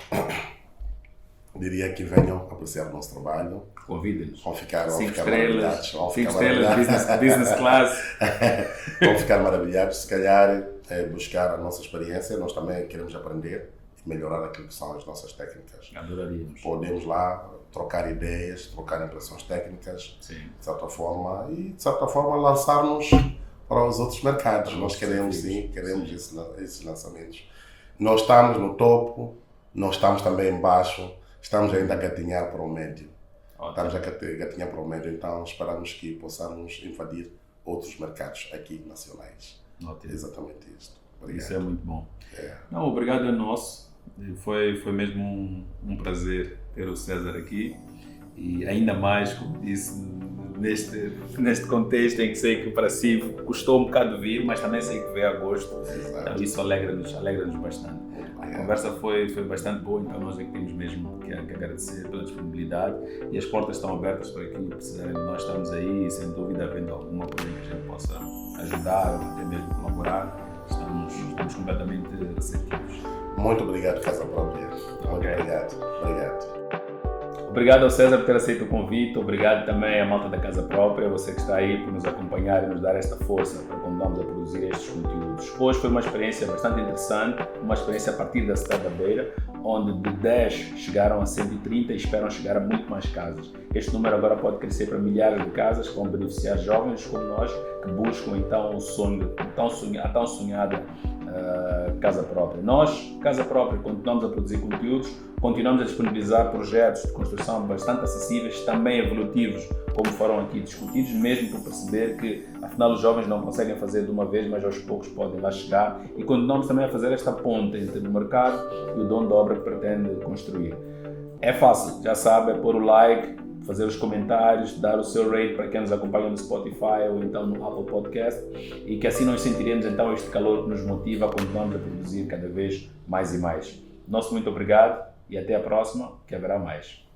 diria que venham apreciar o nosso trabalho. Convida-nos. Vão ficar 5 maravilhados. estrelas, 5 estrelas, business class. Vão ficar maravilhados. Se calhar, buscar a nossa experiência, nós também queremos aprender e melhorar aquilo que são as nossas técnicas. Adoraríamos. Podemos lá trocar ideias, trocar impressões técnicas, Sim. de certa forma lançar-nos para os outros mercados. Nós queremos esses lançamentos. Nós estamos no topo, nós estamos também embaixo, estamos ainda a gatinhar para o médio. Estamos a gatinhar para o médio, então esperamos que possamos invadir outros mercados aqui nacionais. Ótimo. Exatamente isto. Obrigado. Isso é muito bom. É. Não, obrigado é nosso. Foi mesmo um prazer ter o César aqui e ainda mais, como disse, neste contexto em que sei que para si custou um bocado vir, mas também sei que veio a gosto. Então isso alegra-nos bastante. A conversa foi bastante boa, então nós é que temos mesmo que agradecer pela disponibilidade e as portas estão abertas para aquilo que precisarem de nós. Estamos aí e sem dúvida, havendo alguma coisa que a gente possa ajudar ou até mesmo colaborar, estamos completamente receptivos. Muito obrigado, Casa Própria. Muito obrigado. Obrigado ao César por ter aceito o convite, obrigado também à malta da Casa Própria, você que está aí por nos acompanhar e nos dar esta força para continuarmos a produzir estes conteúdos. Hoje foi uma experiência bastante interessante, uma experiência a partir da cidade da Beira, onde de 10 chegaram a 130 e esperam chegar a muito mais casas. Este número agora pode crescer para milhares de casas que vão beneficiar jovens como nós, que buscam então a tão sonhada Casa Própria. Nós, Casa Própria, continuamos a produzir conteúdos, continuamos a disponibilizar projetos de construção bastante acessíveis, também evolutivos, como foram aqui discutidos, mesmo por perceber que, afinal, os jovens não conseguem fazer de uma vez, mas aos poucos podem lá chegar, e continuamos também a fazer esta ponte entre o mercado e o dono da obra que pretende construir. É fácil, já sabe, é pôr o like, fazer os comentários, dar o seu rate para quem nos acompanha no Spotify ou então no Apple Podcast, e que assim nós sentiremos então este calor que nos motiva a continuarmos a produzir cada vez mais e mais. Nosso muito obrigado e até a próxima, que haverá mais.